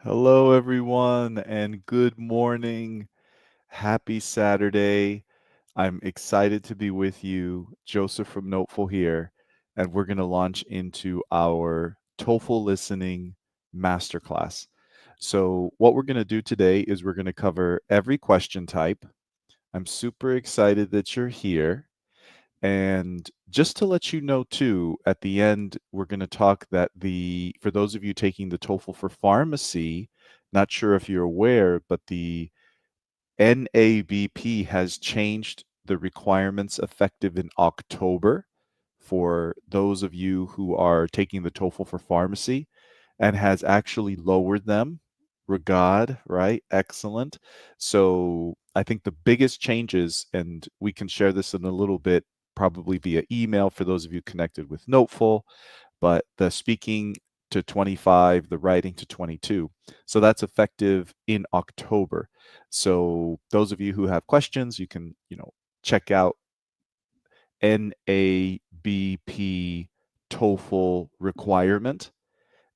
Hello, everyone, and good morning. Happy Saturday. I'm excited to be with you. Joseph from Noteful here, and we're going to launch into our TOEFL Listening Masterclass. So, what we're going to do today is we're going to cover every question type. I'm super excited that you're here. And just to let you know too, at the end, we're going to talk that for those of you taking the TOEFL for pharmacy, not sure if you're aware, but the NABP has changed the requirements effective in October for those of you who are taking the TOEFL for pharmacy and has actually lowered them. Regard, right? Excellent. So I think the biggest changes, and we can share this in a little bit, probably via email for those of you connected with Noteful, but the speaking to 25, the writing to 22. So that's effective in October. So those of you who have questions, you can, check out NABP TOEFL requirement.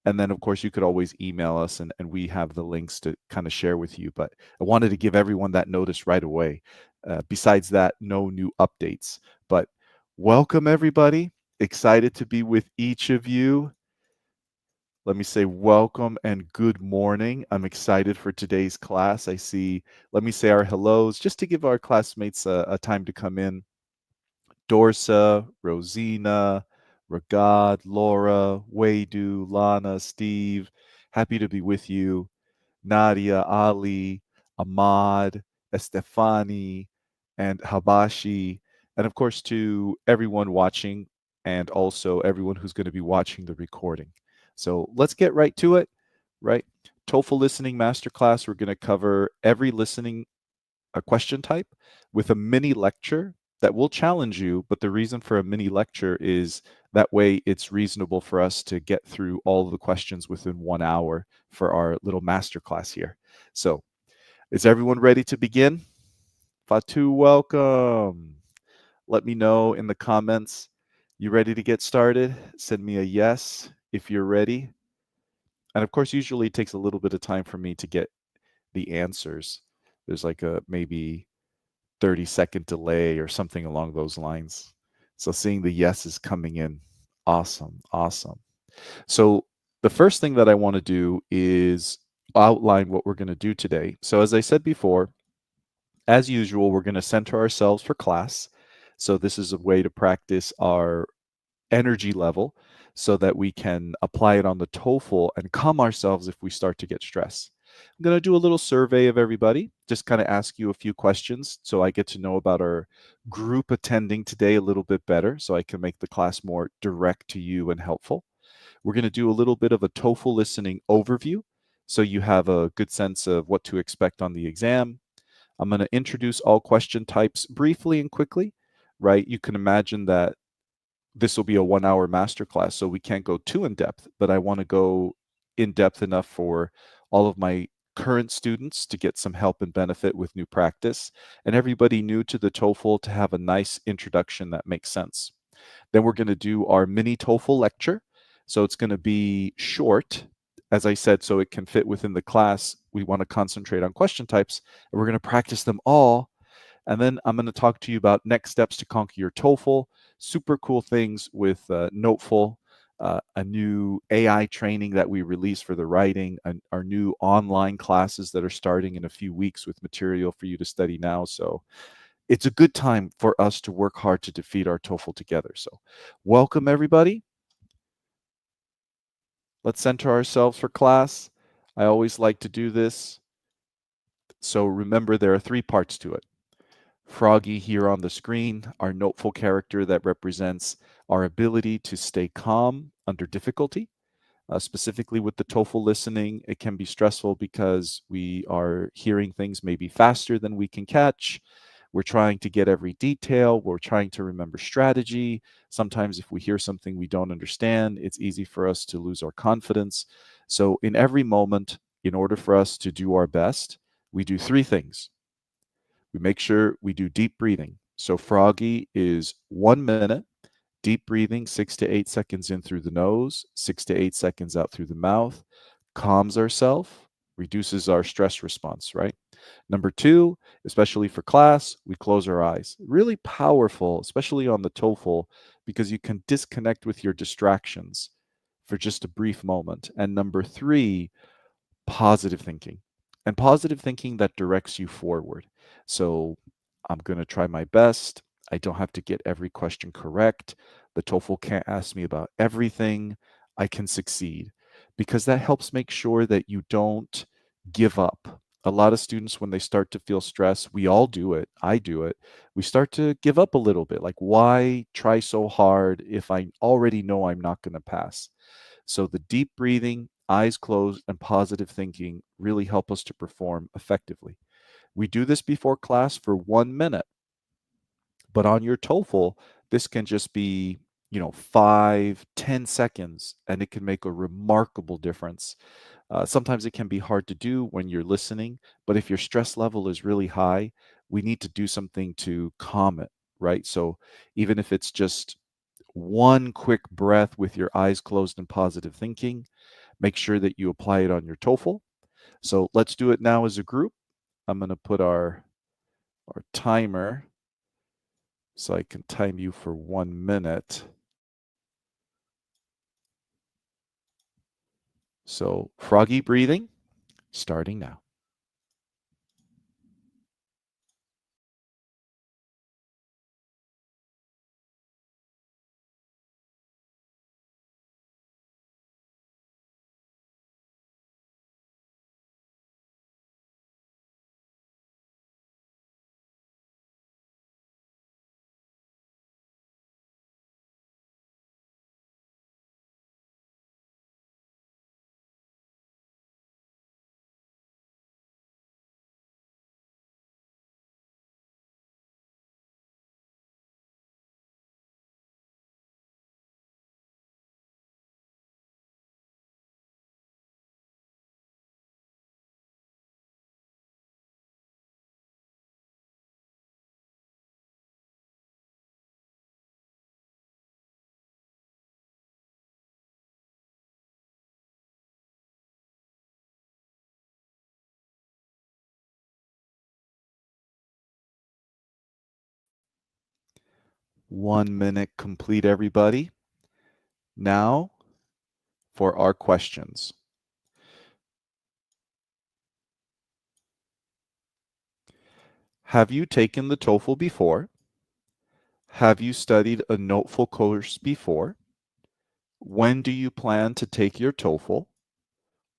And then, of course, you could always email us and we have the links to kind of share with you. But I wanted to give everyone that notice right away. Besides that, no new updates. But welcome, everybody. Excited to be with each of you. Let me say welcome and good morning. I'm excited for today's class. Let me say our hellos just to give our classmates a time to come in. Dorsa, Rosina, Ragad, Laura, Waydu, Lana, Steve, happy to be with you. Nadia, Ali, Ahmad, Estefani, and Habashi, and of course to everyone watching and also everyone who's going to be watching the recording. So let's get right to it, right? TOEFL Listening Masterclass, we're going to cover every listening a question type with a mini lecture that will challenge you. But the reason for a mini lecture is that way it's reasonable for us to get through all of the questions within 1 hour for our little masterclass here. So is everyone ready to begin? Fatu, welcome. Let me know in the comments. You ready to get started? Send me a yes if you're ready. And of course, usually it takes a little bit of time for me to get the answers. There's like a maybe 30-second delay or something along those lines. So seeing the yeses coming in, awesome, awesome. So the first thing that I want to do is outline what we're going to do today. So as I said before, as usual, we're going to center ourselves for class. So this is a way to practice our energy level so that we can apply it on the TOEFL and calm ourselves if we start to get stressed. I'm going to do a little survey of everybody, just kind of ask you a few questions so I get to know about our group attending today a little bit better so I can make the class more direct to you and helpful. We're going to do a little bit of a TOEFL listening overview so you have a good sense of what to expect on the exam. I'm going to introduce all question types briefly and quickly, right? You can imagine that this will be a 1 hour masterclass, so we can't go too in depth, but I want to go in depth enough for all of my current students to get some help and benefit with new practice, and everybody new to the TOEFL to have a nice introduction that makes sense. Then we're going to do our mini TOEFL lecture. So it's going to be short, as I said, so it can fit within the class. We want to concentrate on question types, and we're going to practice them all. And then I'm going to talk to you about next steps to conquer your TOEFL, super cool things with Noteful, a new AI training that we released for the writing, and our new online classes that are starting in a few weeks with material for you to study now. So it's a good time for us to work hard to defeat our TOEFL together. So welcome, everybody. Let's center ourselves for class. I always like to do this. So remember, there are 3 parts to it. Froggy here on the screen, our Noteful character that represents our ability to stay calm under difficulty. Specifically with the TOEFL listening, it can be stressful because we are hearing things maybe faster than we can catch. We're trying to get every detail. We're trying to remember strategy. Sometimes if we hear something we don't understand, it's easy for us to lose our confidence. So in every moment, in order for us to do our best, we do 3 things. We make sure we do deep breathing. So Froggy is 1 minute, deep breathing, 6 to 8 seconds in through the nose, 6 to 8 seconds out through the mouth, calms ourselves, reduces our stress response, right? Number two, especially for class, we close our eyes. Really powerful, especially on the TOEFL, because you can disconnect with your distractions for just a brief moment. And number three, positive thinking, and positive thinking that directs you forward. So I'm going to try my best. I don't have to get every question correct. The TOEFL can't ask me about everything. I can succeed because that helps make sure that you don't give up. A lot of students, when they start to feel stress, we all do it. I do it. We start to give up a little bit. Like, why try so hard if I already know I'm not going to pass? So the deep breathing, eyes closed, and positive thinking really help us to perform effectively. We do this before class for 1 minute, but on your TOEFL, this can just be 5, 10 seconds, and it can make a remarkable difference. Sometimes it can be hard to do when you're listening, but if your stress level is really high, we need to do something to calm it, right? So even if it's just one quick breath with your eyes closed and positive thinking, make sure that you apply it on your TOEFL. So let's do it now as a group. I'm going to put our timer so I can time you for 1 minute. So froggy breathing, starting now. One minute complete, everybody. Now for our questions. Have you taken the TOEFL before? Have you studied a noteful course before? When do you plan to take your TOEFL?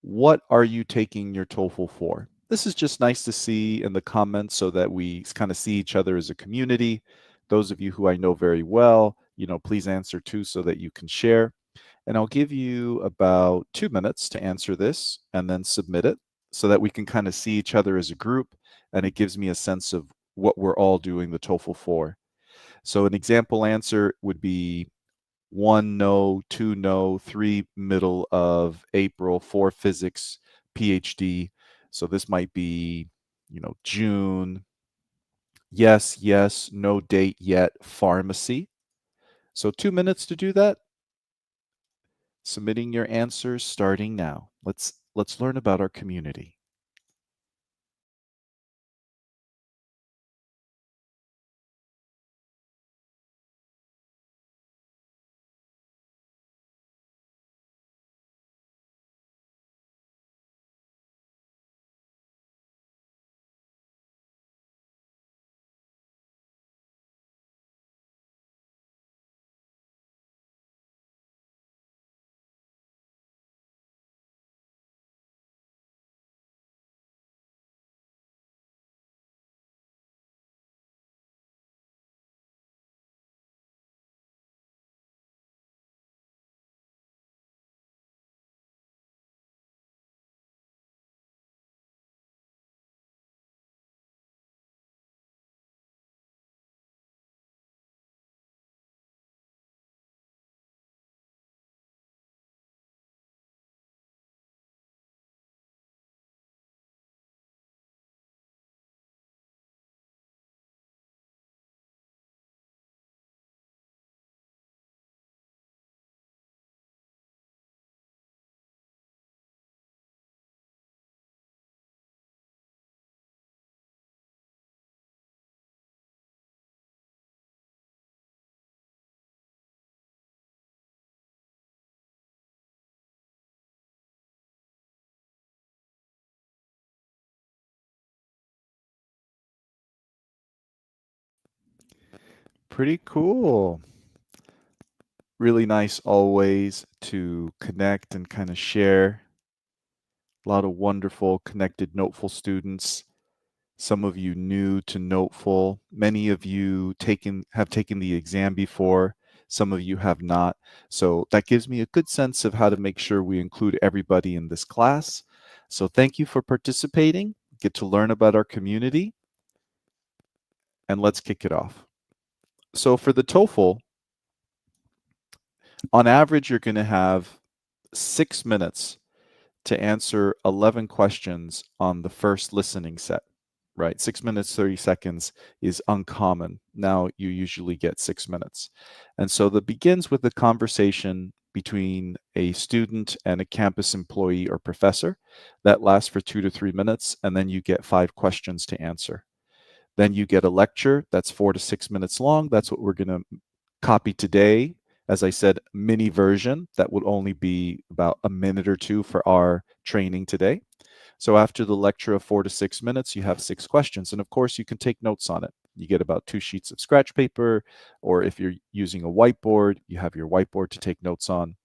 What are you taking your TOEFL for? This is just nice to see in the comments so that we kind of see each other as a community. Those of you who I know very well, please answer too so that you can share. And I'll give you about 2 minutes to answer this and then submit it so that we can kind of see each other as a group, and it gives me a sense of what we're all doing the TOEFL for. So an example answer would be 1 no, 2 no, 3 middle of April, 4 physics, PhD. So this might be, June. Yes, yes, no date yet, pharmacy. So 2 minutes to do that. Submitting your answers starting now. Let's learn about our community. Pretty cool. Really nice always to connect and kind of share. A lot of wonderful connected Noteful students. Some of you new to Noteful. Many of you have taken the exam before. Some of you have not. So that gives me a good sense of how to make sure we include everybody in this class. So thank you for participating. Get to learn about our community. And let's kick it off. So for the TOEFL, on average, you're going to have 6 minutes to answer 11 questions on the first listening set, right? 6 minutes, 30 seconds is uncommon. Now you usually get 6 minutes. And so that begins with a conversation between a student and a campus employee or professor that lasts for 2 to 3 minutes, and then you get 5 questions to answer. Then you get a lecture that's 4 to 6 minutes long. That's what we're going to copy today. As I said, mini version that would only be about a minute or two for our training today. So after the lecture of 4 to 6 minutes, you have 6 questions. And of course, you can take notes on it. You get about 2 sheets of scratch paper, or if you're using a whiteboard, you have your whiteboard to take notes on.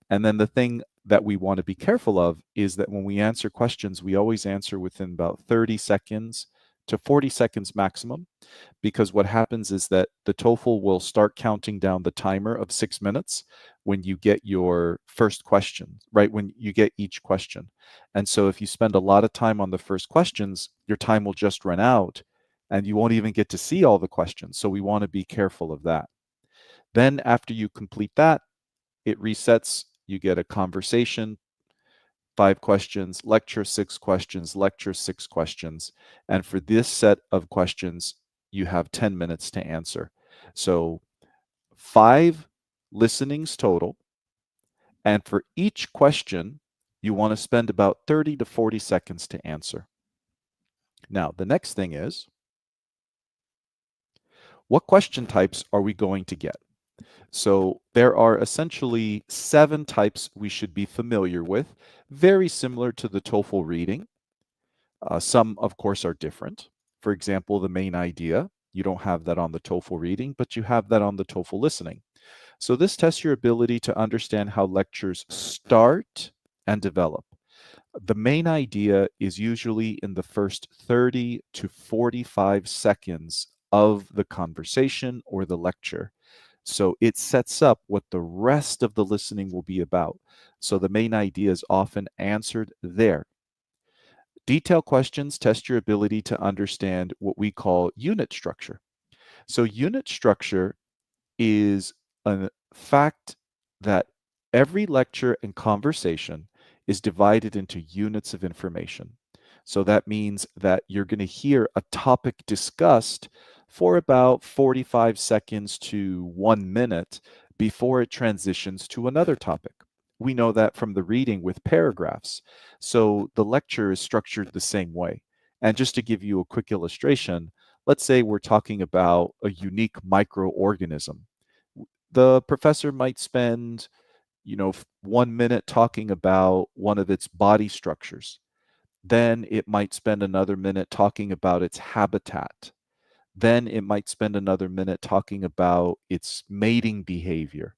And then the thing that we want to be careful of is that when we answer questions, we always answer within about 30 seconds to 40 seconds maximum, because what happens is that the TOEFL will start counting down the timer of 6 minutes when you get your first question, right? When you get each question. And so if you spend a lot of time on the first questions, your time will just run out and you won't even get to see all the questions. So we want to be careful of that. Then after you complete that, it resets. You get a conversation, 5 questions, lecture 6 questions, lecture 6 questions. And for this set of questions, you have 10 minutes to answer. So 5 listenings total. And for each question, you want to spend about 30 to 40 seconds to answer. Now, the next thing is, what question types are we going to get? So there are essentially 7 types we should be familiar with, very similar to the TOEFL reading. Some, of course, are different. For example, the main idea, you don't have that on the TOEFL reading, but you have that on the TOEFL listening. So this tests your ability to understand how lectures start and develop. The main idea is usually in the first 30 to 45 seconds of the conversation or the lecture. So it sets up what the rest of the listening will be about. So the main idea is often answered there. Detailed questions test your ability to understand what we call unit structure. So unit structure is a fact that every lecture and conversation is divided into units of information. So that means that you're going to hear a topic discussed for about 45 seconds to 1 minute before it transitions to another topic. We know that from the reading with paragraphs. So the lecture is structured the same way. And just to give you a quick illustration, let's say we're talking about a unique microorganism. The professor might spend, 1 minute talking about one of its body structures. Then it might spend another minute talking about its habitat. Then it might spend another minute talking about its mating behavior.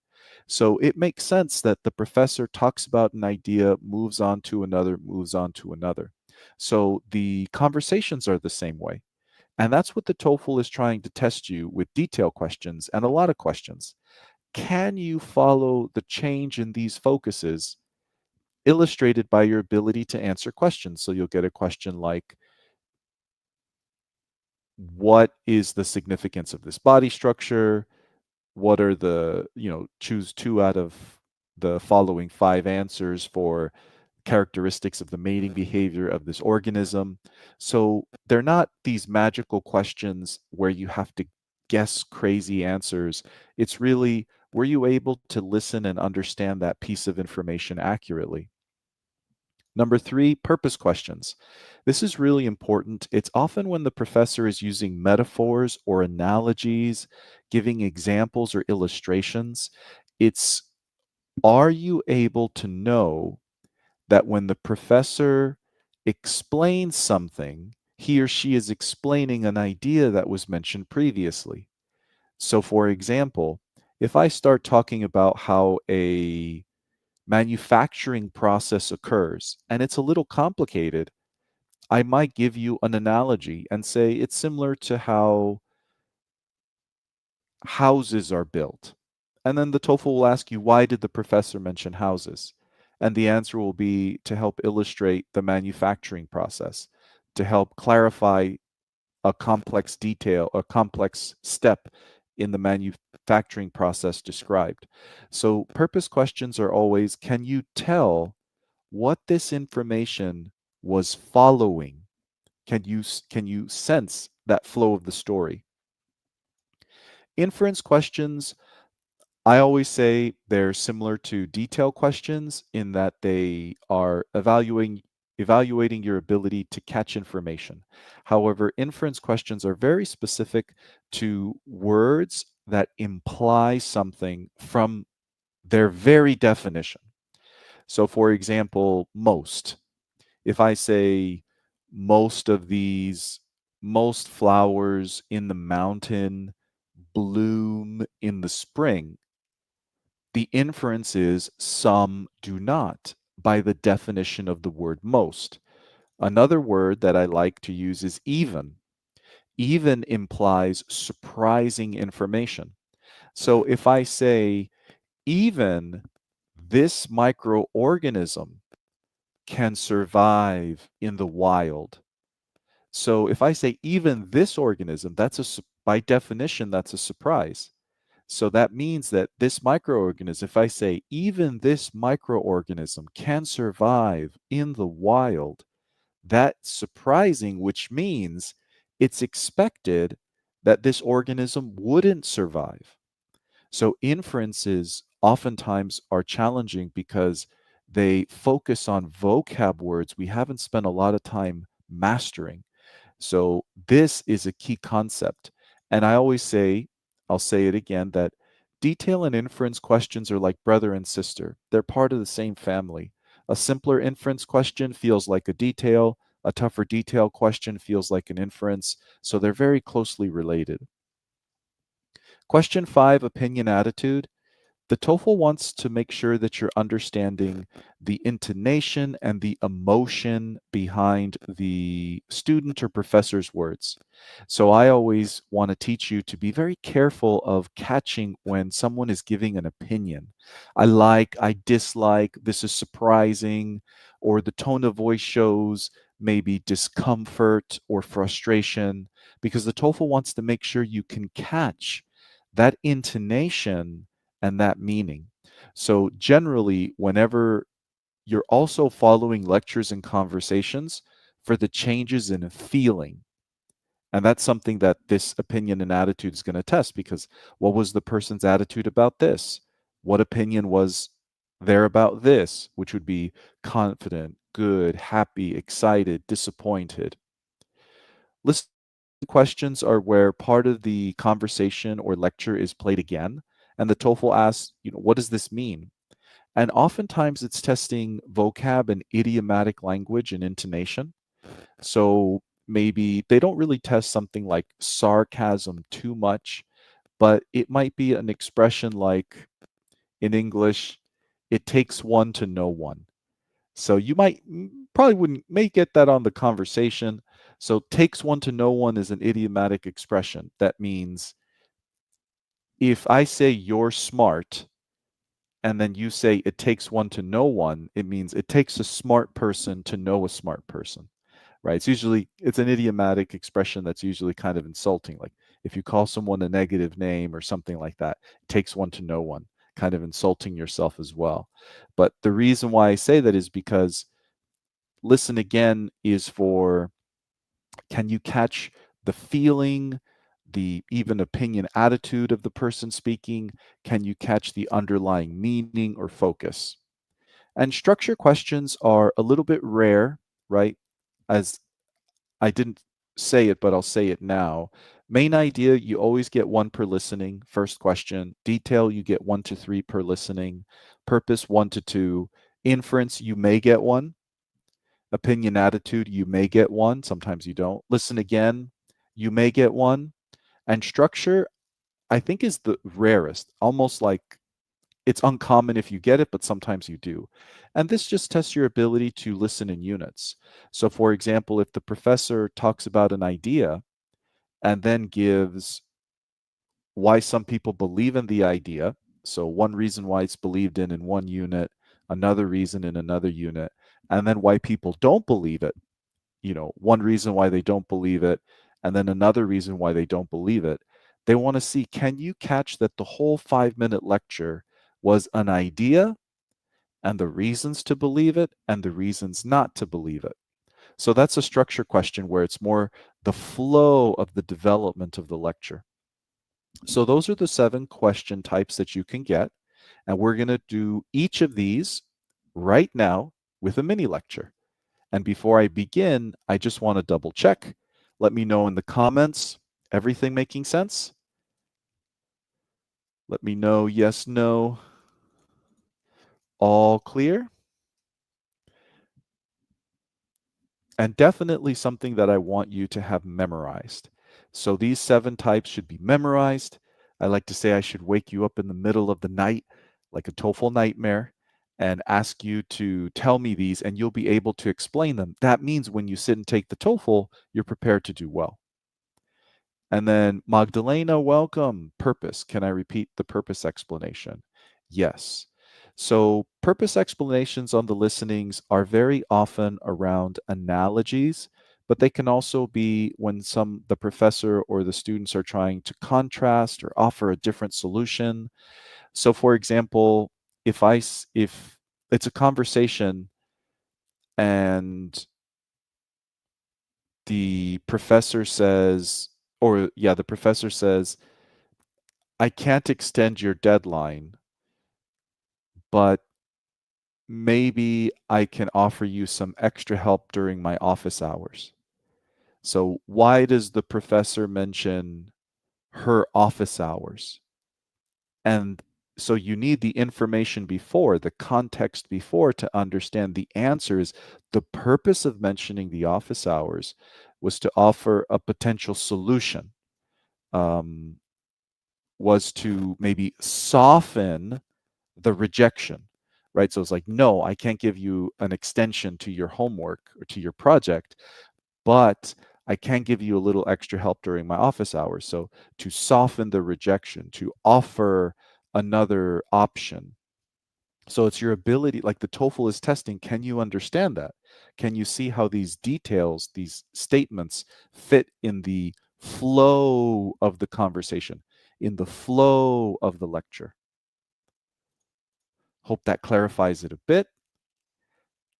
So it makes sense that the professor talks about an idea, moves on to another, moves on to another. So the conversations are the same way. And that's what the TOEFL is trying to test you with detailed questions and a lot of questions. Can you follow the change in these focuses illustrated by your ability to answer questions? So you'll get a question like, what is the significance of this body structure? What are choose 2 out of the following 5 answers for characteristics of the mating behavior of this organism. So they're not these magical questions where you have to guess crazy answers. It's really, were you able to listen and understand that piece of information accurately? Number 3, purpose questions. This is really important. It's often when the professor is using metaphors or analogies, giving examples or illustrations. It's, are you able to know that when the professor explains something, he or she is explaining an idea that was mentioned previously? So, for example, if I start talking about how a manufacturing process occurs and it's a little complicated, I might give you an analogy and say it's similar to how houses are built. And then the TOEFL will ask you, why did the professor mention houses? And the answer will be to help illustrate the manufacturing process, to help clarify a complex detail, a complex step in the manufacturing process described. So, purpose questions are always, can you tell what this information was following? Can you sense that flow of the story? Inference questions, I always say they're similar to detail questions in that they are evaluating your ability to catch information. However, inference questions are very specific to words that imply something from their very definition. So, for example, most. If I say most of these, most flowers in the mountain bloom in the spring, the inference is some do not by the definition of the word most. Another word that I like to use is even. Even implies surprising information. So if I say, even this microorganism can survive in the wild. So if I say, even this organism, by definition, that's a surprise. So that means that this microorganism, if I say even this microorganism can survive in the wild, that's surprising, which means it's expected that this organism wouldn't survive. So inferences oftentimes are challenging because they focus on vocab words we haven't spent a lot of time mastering. So this is a key concept. And I always say, I'll say it again, that detail and inference questions are like brother and sister. They're part of the same family. A simpler inference question feels like a detail. A tougher detail question feels like an inference. So they're very closely related. Question 5, opinion attitude. The TOEFL wants to make sure that you're understanding the intonation and the emotion behind the student or professor's words. So I always want to teach you to be very careful of catching when someone is giving an opinion. I like, I dislike, this is surprising, or the tone of voice shows maybe discomfort or frustration, because the TOEFL wants to make sure you can catch that intonation and that meaning. So, generally, whenever you're also following lectures and conversations for the changes in feeling, and that's something that this opinion and attitude is going to test because what was the person's attitude about this? What opinion was there about this? Which would be confident, good, happy, excited, disappointed. Listening questions are where part of the conversation or lecture is played again, and the TOEFL asks, what does this mean? And oftentimes it's testing vocab and idiomatic language and intonation. So maybe they don't really test something like sarcasm too much, but it might be an expression like in English, it takes one to know one. So you might probably wouldn't may get that on the conversation. So takes one to know one is an idiomatic expression. That means if I say you're smart and then you say it takes one to know one, it means it takes a smart person to know a smart person, right? It's an idiomatic expression that's usually kind of insulting. Like if you call someone a negative name or something like that, it takes one to know one, kind of insulting yourself as well. But the reason why I say that is because listen again is for, can you catch the feeling, the even opinion attitude of the person speaking? Can you catch the underlying meaning or focus? And structure questions are a little bit rare, right? As I didn't say it, but I'll say it now. Main idea, you always get one per listening. First question. Detail, you get 1 to 3 per listening. Purpose, 1 to 2. Inference, you may get one. Opinion attitude, you may get one. Sometimes you don't. Listen again, you may get one. And structure, I think is the rarest, almost like it's uncommon if you get it, but sometimes you do. And this just tests your ability to listen in units. So, for example, if the professor talks about an idea and then gives why some people believe in the idea, so one reason why it's believed in one unit, another reason in another unit, and then why people don't believe it, one reason why they don't believe it, and then another reason why they don't believe it. They want to see, can you catch that the whole 5-minute lecture was an idea and the reasons to believe it and the reasons not to believe it? So that's a structure question where it's more the flow of the development of the lecture. So those are the 7 question types that you can get. And we're going to do each of these right now with a mini lecture. And before I begin, I just want to double check. Let me know in the comments, everything making sense? Let me know yes, no, all clear. And definitely something that I want you to have memorized. So these 7 types should be memorized. I like to say I should wake you up in the middle of the night like a TOEFL nightmare and ask you to tell me these, and you'll be able to explain them. That means when you sit and take the TOEFL, you're prepared to do well. And then Magdalena, welcome. Purpose. Can I repeat the purpose explanation? Yes. So purpose explanations on the listenings are very often around analogies, but they can also be when the professor or the students are trying to contrast or offer a different solution. So for example, if it's a conversation and the professor says, the professor says, I can't extend your deadline, but maybe I can offer you some extra help during my office hours. So, why does the professor mention her office hours? And so you need the information before, the context before to understand the answers. The purpose of mentioning the office hours was to offer a potential solution, um, was to maybe soften the rejection, right? So it's like, no, I can't give you an extension to your homework or to your project, but I can give you a little extra help during my office hours. So to soften the rejection, to offer another option. So it's your ability, like the TOEFL is testing, can you understand that? Can you see how these details, these statements fit in the flow of the conversation, in the flow of the lecture? Hope that clarifies it a bit.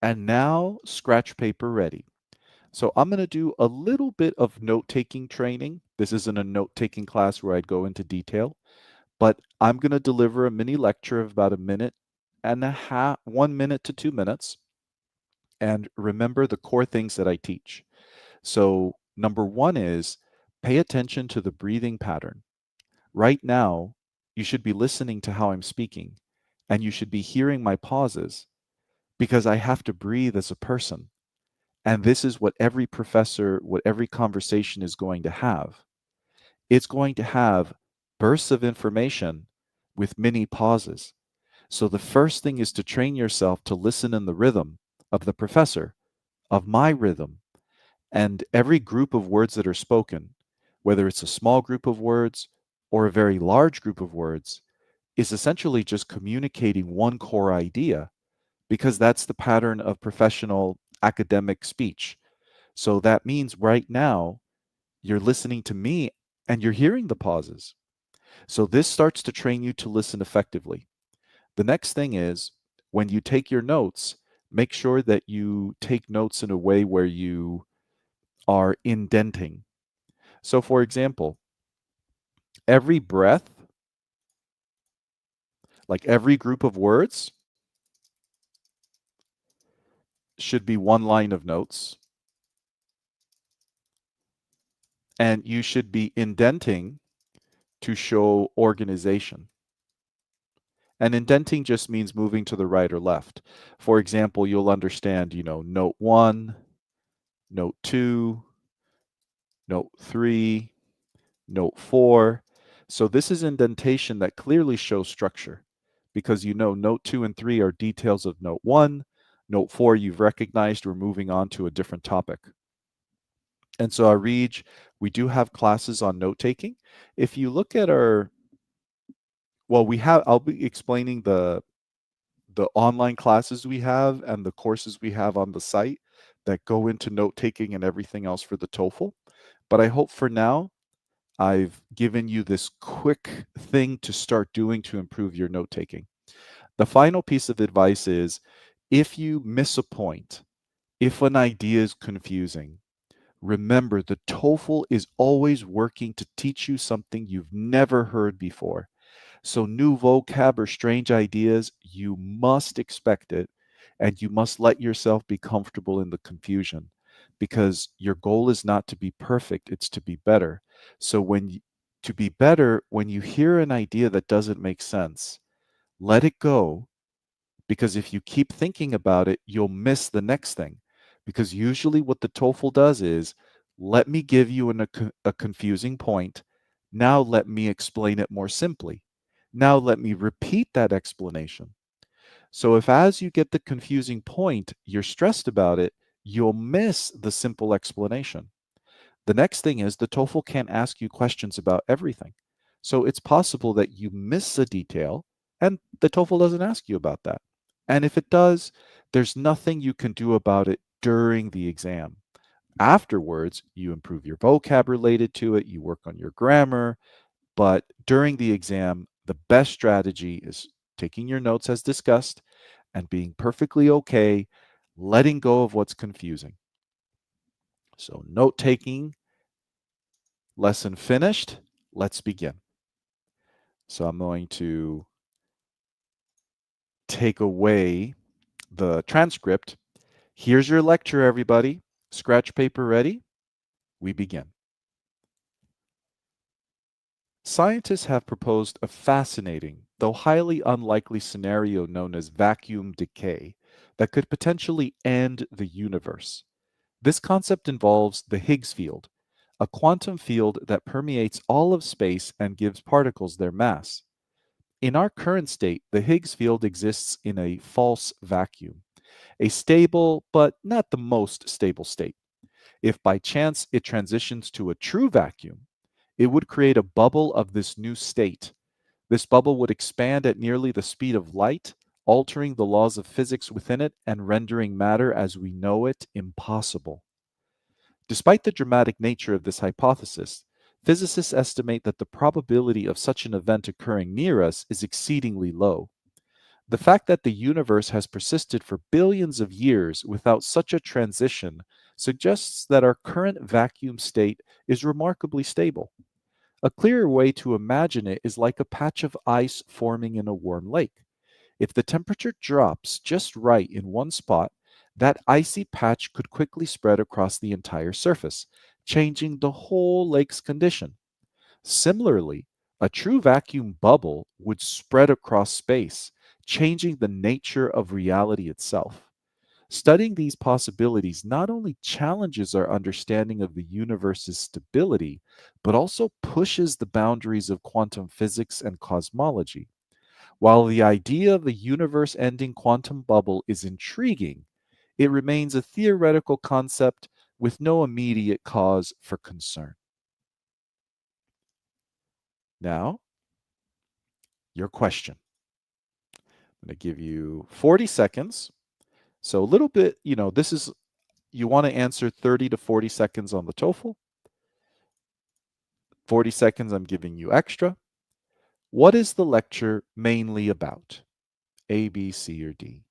And now, scratch paper ready. So I'm going to do a little bit of note-taking training. This isn't a note-taking class where I'd go into detail, but I'm going to deliver a mini lecture of about 1 minute to 2 minutes. And remember the core things that I teach. So number 1 is pay attention to the breathing pattern. Right now, you should be listening to how I'm speaking, and you should be hearing my pauses because I have to breathe as a person. And this is what every professor, what every conversation is going to have. It's going to have bursts of information with mini pauses. So the first thing is to train yourself to listen in the rhythm of the professor, of my rhythm, and every group of words that are spoken, whether it's a small group of words or a very large group of words, is essentially just communicating one core idea because that's the pattern of professional academic speech. So that means right now you're listening to me and you're hearing the pauses. So this starts to train you to listen effectively. The next thing is when you take your notes, make sure that you take notes in a way where you are indenting. So, for example, every breath, like every group of words, should be one line of notes. And you should be indenting to show organization. And indenting just means moving to the right or left. For example, you'll understand, note 1, note 2, note 3, note 4. So this is indentation that clearly shows structure because you know note 2 and 3 are details of note 1. Note 4 you've recognized we're moving on to a different topic. And so, Arij, we do have classes on note taking. If you look at our, well, I'll be explaining the online classes we have and the courses we have on the site that go into note taking and everything else for the TOEFL. But I hope for now I've given you this quick thing to start doing to improve your note taking. The final piece of advice is if you miss a point, if an idea is confusing, remember the TOEFL is always working to teach you something you've never heard before. So, new vocab or strange ideas, you must expect it and you must let yourself be comfortable in the confusion because your goal is not to be perfect, it's to be better. So, to be better, when you hear an idea that doesn't make sense, let it go because if you keep thinking about it, you'll miss the next thing. Because usually, what the TOEFL does is let me give you a confusing point. Now, let me explain it more simply. Now, let me repeat that explanation. So, if as you get the confusing point, you're stressed about it, you'll miss the simple explanation. The next thing is the TOEFL can't ask you questions about everything. So it's possible that you miss a detail and the TOEFL doesn't ask you about that. And if it does, there's nothing you can do about it during the exam. Afterwards, you improve your vocab related to it, you work on your grammar, but during the exam, the best strategy is taking your notes as discussed and being perfectly okay, letting go of what's confusing. So, note taking. Lesson finished. Let's begin. So I'm going to take away the transcript. Here's your lecture, everybody. Scratch paper ready? We begin. Scientists have proposed a fascinating, though highly unlikely scenario known as vacuum decay that could potentially end the universe. This concept involves the Higgs field, a quantum field that permeates all of space and gives particles their mass. In our current state, the Higgs field exists in a false vacuum, a stable but not the most stable state. If by chance it transitions to a true vacuum, it would create a bubble of this new state. This bubble would expand at nearly the speed of light, altering the laws of physics within it and rendering matter as we know it impossible. Despite the dramatic nature of this hypothesis, physicists estimate that the probability of such an event occurring near us is exceedingly low. The fact that the universe has persisted for billions of years without such a transition suggests that our current vacuum state is remarkably stable. A clearer way to imagine it is like a patch of ice forming in a warm lake. If the temperature drops just right in one spot, that icy patch could quickly spread across the entire surface, changing the whole lake's condition. Similarly, a true vacuum bubble would spread across space, changing the nature of reality itself. Studying these possibilities not only challenges our understanding of the universe's stability, but also pushes the boundaries of quantum physics and cosmology. While the idea of the universe ending quantum bubble is intriguing, it remains a theoretical concept with no immediate cause for concern. Now, your question. I'm going to give you 40 seconds. So, a little bit, this is, you want to answer 30 to 40 seconds on the TOEFL. 40 seconds, I'm giving you extra. What is the lecture mainly about? A, B, C, or D?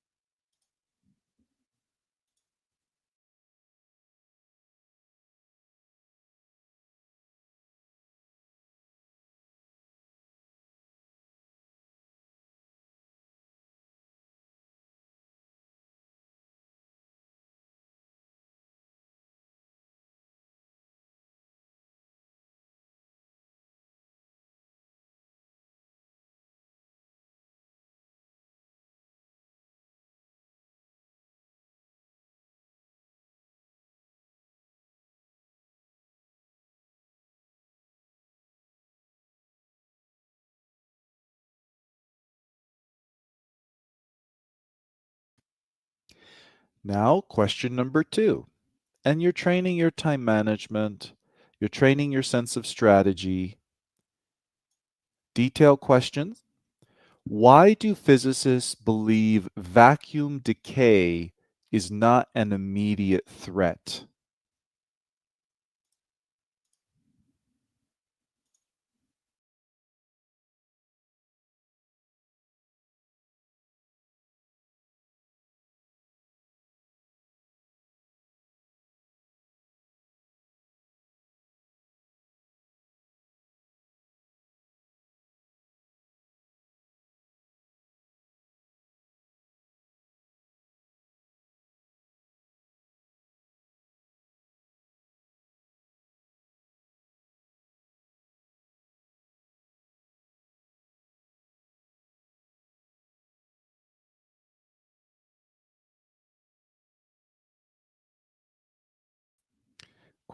Now, question number 2. And you're training your time management, you're training your sense of strategy. Detailed questions. Why do physicists believe vacuum decay is not an immediate threat?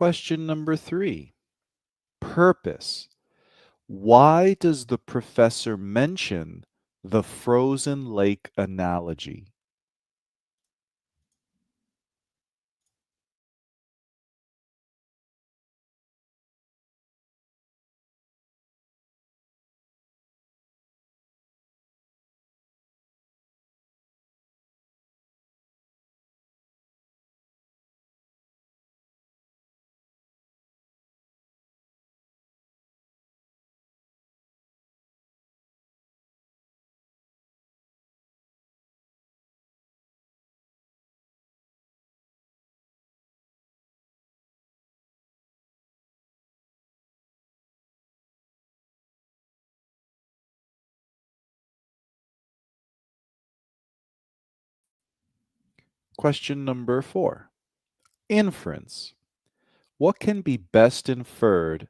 Question number 3. Purpose. Why does the professor mention the frozen lake analogy? Question number 4. Inference. What can be best inferred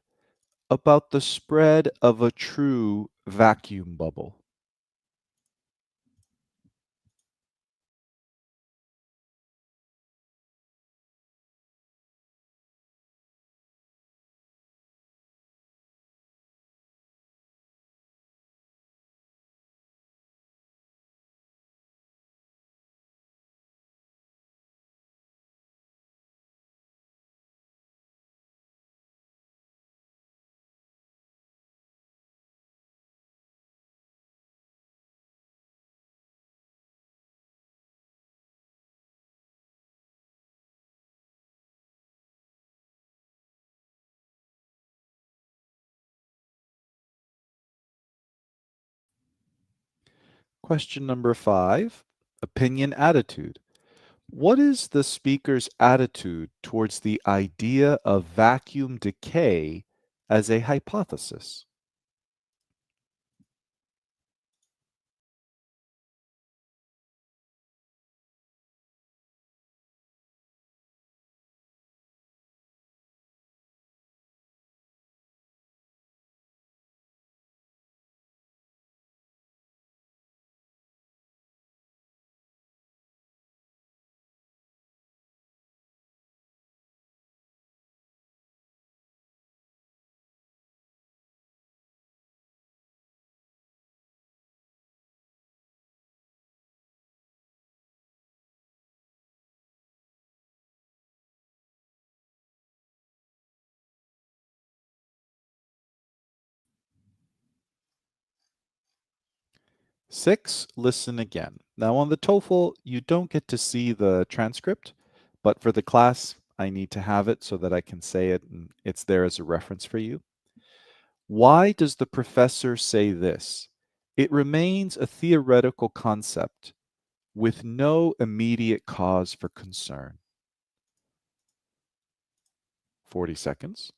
about the spread of a true vacuum bubble? Question number 5. Opinion attitude. What is the speaker's attitude towards the idea of vacuum decay as a hypothesis? Six, listen again. Now, on the TOEFL, you don't get to see the transcript, but for the class, I need to have it so that I can say it and it's there as a reference for you. Why does the professor say this? It remains a theoretical concept with no immediate cause for concern. 40 seconds.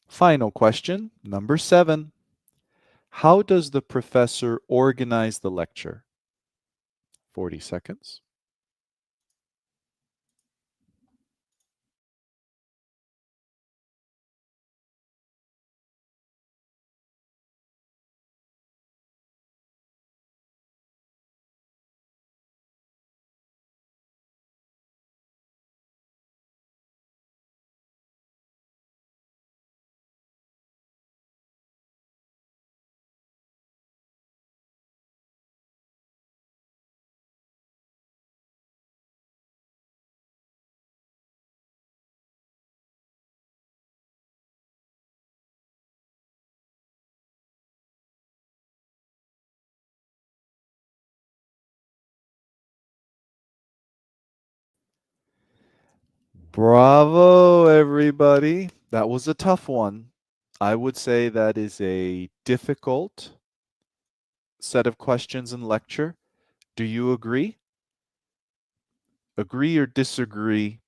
Final question, number 7. How does the professor organize the lecture? 40 seconds. Bravo, everybody. That was a tough one. I would say that is a difficult set of questions and lecture. Do you agree? Agree or disagree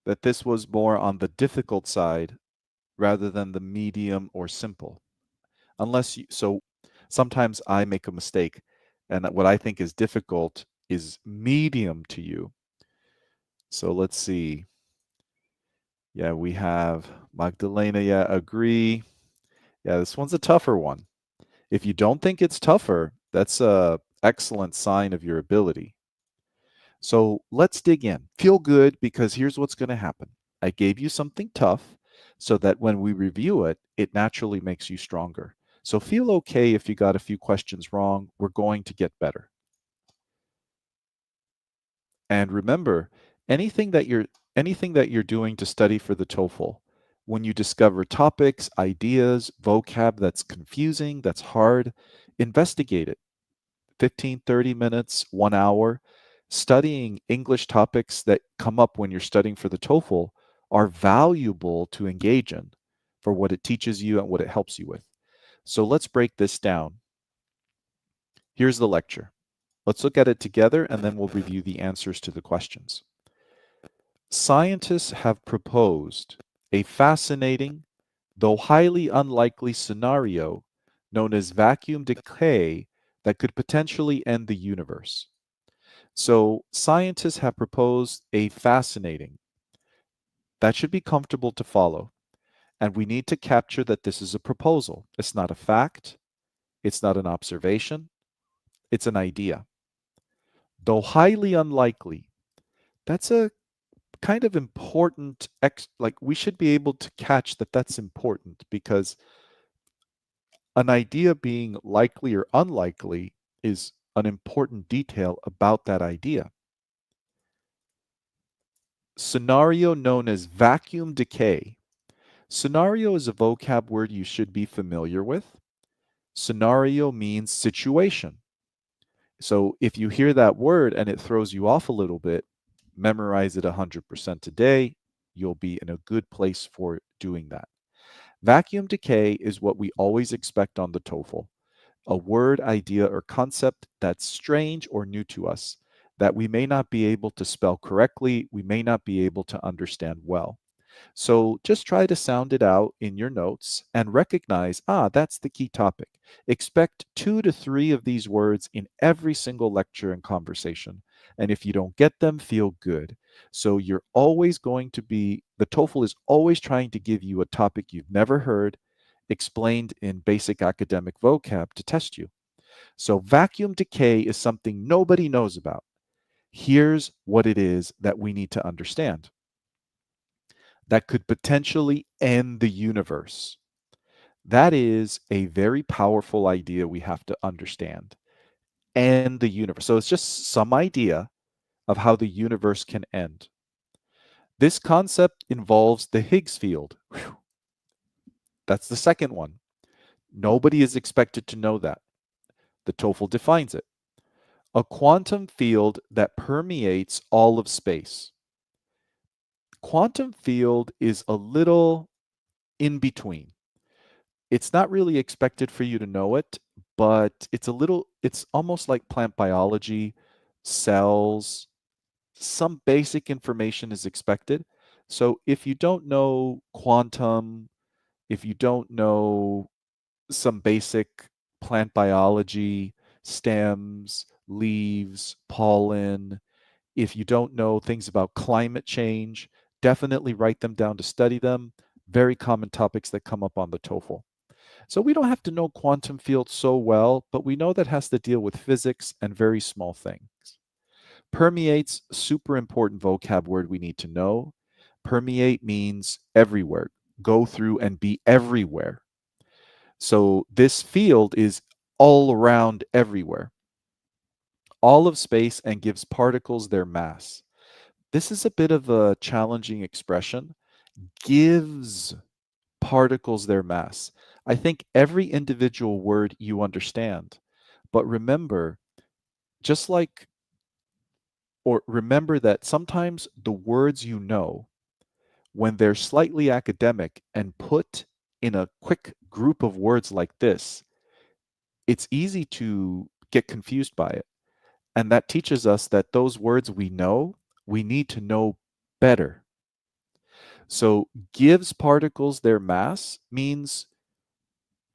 that this was more on the difficult side rather than the medium or simple? Unless you, so sometimes I make a mistake, and what I think is difficult is medium to you. So let's see. Yeah, we have Magdalena. Yeah, agree. Yeah, this one's a tougher one. If you don't think it's tougher, that's a excellent sign of your ability. So let's dig in. Feel good because here's what's going to happen. I gave you something tough so that when we review it, it naturally makes you stronger. So feel okay if you got a few questions wrong. We're going to get better. And remember, anything that you're anything that you're doing to study for the TOEFL, when you discover topics, ideas, vocab that's confusing, that's hard, investigate it. 15, 30 minutes, 1 hour. Studying English topics that come up when you're studying for the TOEFL are valuable to engage in for what it teaches you and what it helps you with. So let's break this down. Here's the lecture. Let's look at it together and then we'll review the answers to the questions. Scientists have proposed a fascinating, though highly unlikely scenario known as vacuum decay that could potentially end the universe. So, scientists have proposed a fascinating that should be comfortable to follow. And we need to capture that this is a proposal. It's not a fact, it's not an observation, it's an idea. Though highly unlikely, that's a kind of important like we should be able to catch that that's important because an idea being likely or unlikely is an important detail about that idea. Scenario known as vacuum decay. Scenario is a vocab word you should be familiar with. Scenario means situation. So if you hear that word and it throws you off a little bit, memorize it 100% today. You'll be in a good place for doing that. Vacuum decay is what we always expect on the TOEFL, a word, idea, or concept that's strange or new to us, that we may not be able to spell correctly, we may not be able to understand well. So just try to sound it out in your notes and recognize, that's the key topic. Expect 2 to 3 of these words in every single lecture and conversation. And if you don't get them, feel good. So you're always going to the TOEFL is always trying to give you a topic you've never heard explained in basic academic vocab to test you. So vacuum decay is something nobody knows about. Here's what it is that we need to understand that could potentially end the universe. That is a very powerful idea we have to understand. End the universe. So it's just some idea of how the universe can end. This concept involves the Higgs field. Whew. That's the second one. Nobody is expected to know that. The TOEFL defines it. A quantum field that permeates all of space. Quantum field is a little in between. It's not really expected for you to know it, but it's almost like plant biology, cells, some basic information is expected. So if you don't know quantum, if you don't know some basic plant biology, stems, leaves, pollen, if you don't know things about climate change, definitely write them down to study them. Very common topics that come up on the TOEFL. So we don't have to know quantum fields so well, but we know that has to deal with physics and very small things. Permeates, super important vocab word we need to know. Permeate means everywhere, go through and be everywhere. So this field is all around everywhere, all of space, and gives particles their mass. This is a bit of a challenging expression. Gives particles their mass. I think every individual word you understand. But remember, just like, or remember that sometimes the words you know, when they're slightly academic and put in a quick group of words like this, it's easy to get confused by it. And that teaches us that those words we know, we need to know better. So, gives particles their mass means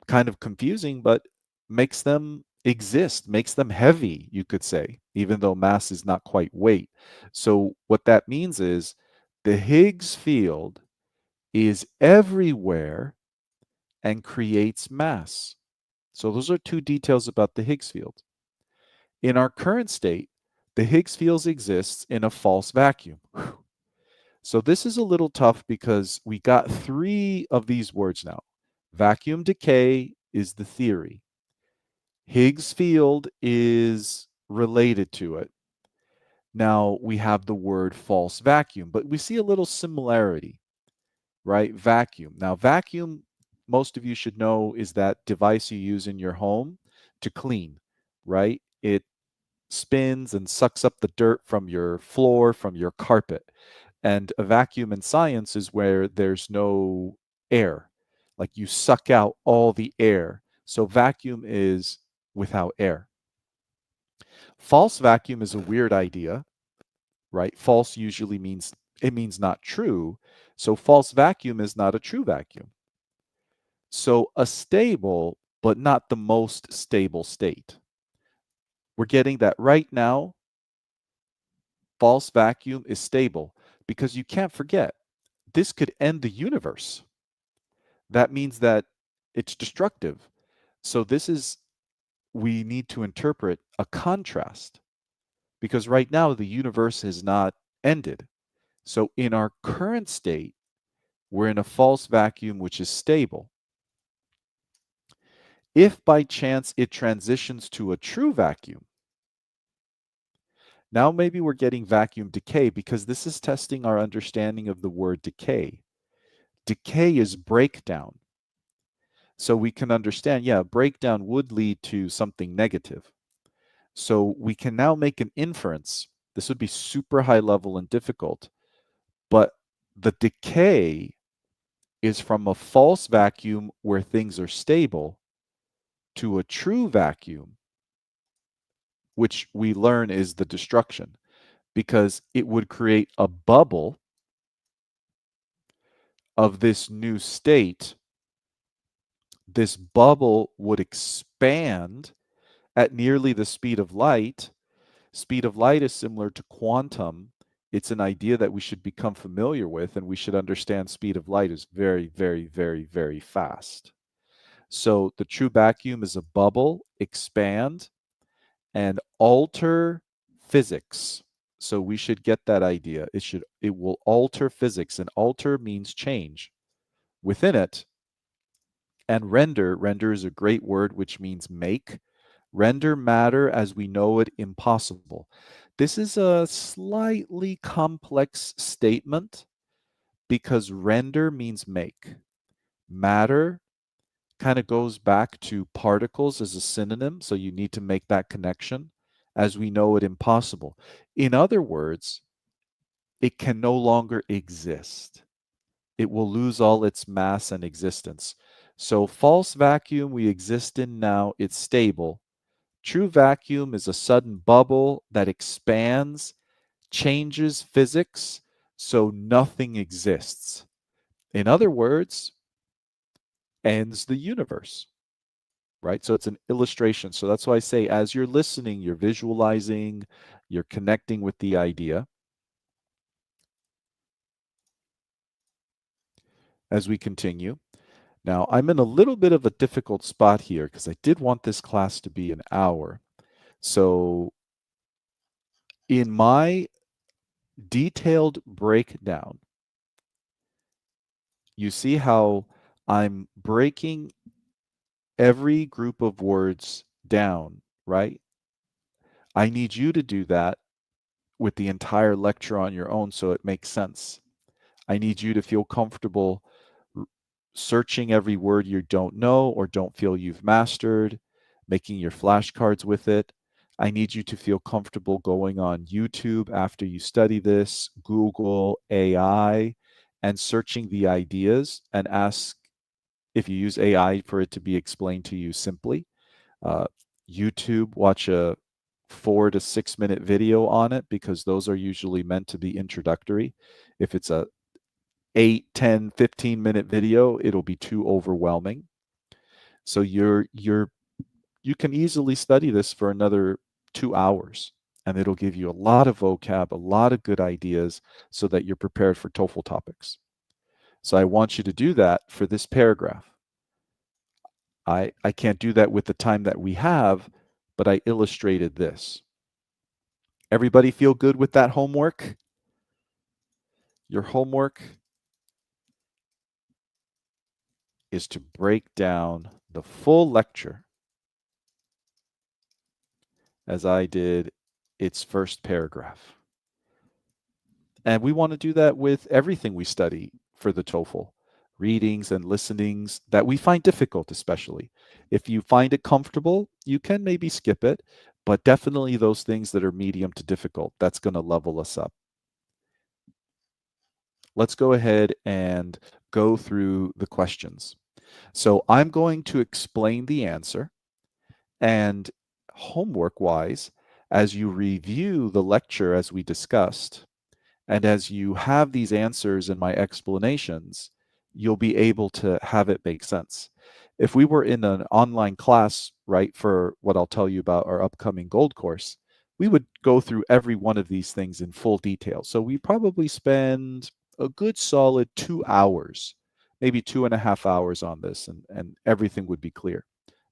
kind of confusing, but makes them exist, makes them heavy, you could say, even though mass is not quite weight. So, what that means is the Higgs field is everywhere and creates mass. So, those are two details about the Higgs field. In our current state, the Higgs field exists in a false vacuum. So, this is a little tough because we got three of these words now. Vacuum decay is the theory. Higgs field is related to it. Now we have the word false vacuum, but we see a little similarity, right? Vacuum. Now, vacuum, most of you should know, is that device you use in your home to clean, right? It spins and sucks up the dirt from your floor, from your carpet. And a vacuum in science is where there's no air, like you suck out all the air. So, vacuum is without air. False vacuum is a weird idea, right? False usually means it means not true. So false vacuum is not a true vacuum. So a stable, but not the most stable state. We're getting that right now. False vacuum is stable because you can't forget this could end the universe. That means that it's destructive. So this is, we need to interpret a contrast because right now the universe has not ended. So in our current state, we're in a false vacuum which is stable. If by chance it transitions to a true vacuum, now maybe we're getting vacuum decay because this is testing our understanding of the word decay. Decay is breakdown. So we can understand, yeah, breakdown would lead to something negative. So we can now make an inference. This would be super high level and difficult, but the decay is from a false vacuum where things are stable to a true vacuum, which we learn is the destruction, because it would create a bubble of this new state. This bubble would expand at nearly the speed of light. Speed of light is similar to quantum. It's an idea that we should become familiar with, and we should understand speed of light is very, very, very, very fast. So the true vacuum is a bubble, expand, and alter physics. So we should get that idea. It will alter physics, and alter means change within it. And render is a great word which means make. Render matter as we know it impossible. This is a slightly complex statement because render means make. Matter kind of goes back to particles as a synonym, so you need to make that connection. As we know it impossible. In other words, it can no longer exist. It will lose all its mass and existence. So false vacuum we exist in now, it's stable. True vacuum is a sudden bubble that expands, changes physics, so nothing exists. In other words, ends the universe, right? So it's an illustration. So that's why I say, as you're listening, you're visualizing, you're connecting with the idea. As we continue, now I'm in a little bit of a difficult spot here because I did want this class to be an hour. So in my detailed breakdown, you see how I'm breaking every group of words down, right? I need you to do that with the entire lecture on your own so it makes sense. I need you to feel comfortable searching every word you don't know or don't feel you've mastered, making your flashcards with it. I need you to feel comfortable going on YouTube after you study this, Google, AI, and searching the ideas and ask if you use AI for it to be explained to you simply. Uh, YouTube, watch a 4 to 6 minute video on it because those are usually meant to be introductory. If it's a 8, 10, 15-minute video, it'll be too overwhelming. So you can easily study this for another 2 hours, and it'll give you a lot of vocab, a lot of good ideas so that you're prepared for TOEFL topics. So I want you to do that for this paragraph. I can't do that with the time that we have, but I illustrated this. Everybody feel good with that homework? Your homework is to break down the full lecture as I did its first paragraph. And we want to do that with everything we study for the TOEFL, readings and listenings that we find difficult, especially. If you find it comfortable, you can maybe skip it, but definitely those things that are medium to difficult, that's going to level us up. Let's go ahead and go through the questions. So I'm going to explain the answer, and homework wise, as you review the lecture as we discussed, and as you have these answers and my explanations, you'll be able to have it make sense. If we were in an online class, right, for what I'll tell you about our upcoming gold course, we would go through every one of these things in full detail. So we probably spend a good solid 2 hours, maybe 2.5 hours on this, and everything would be clear.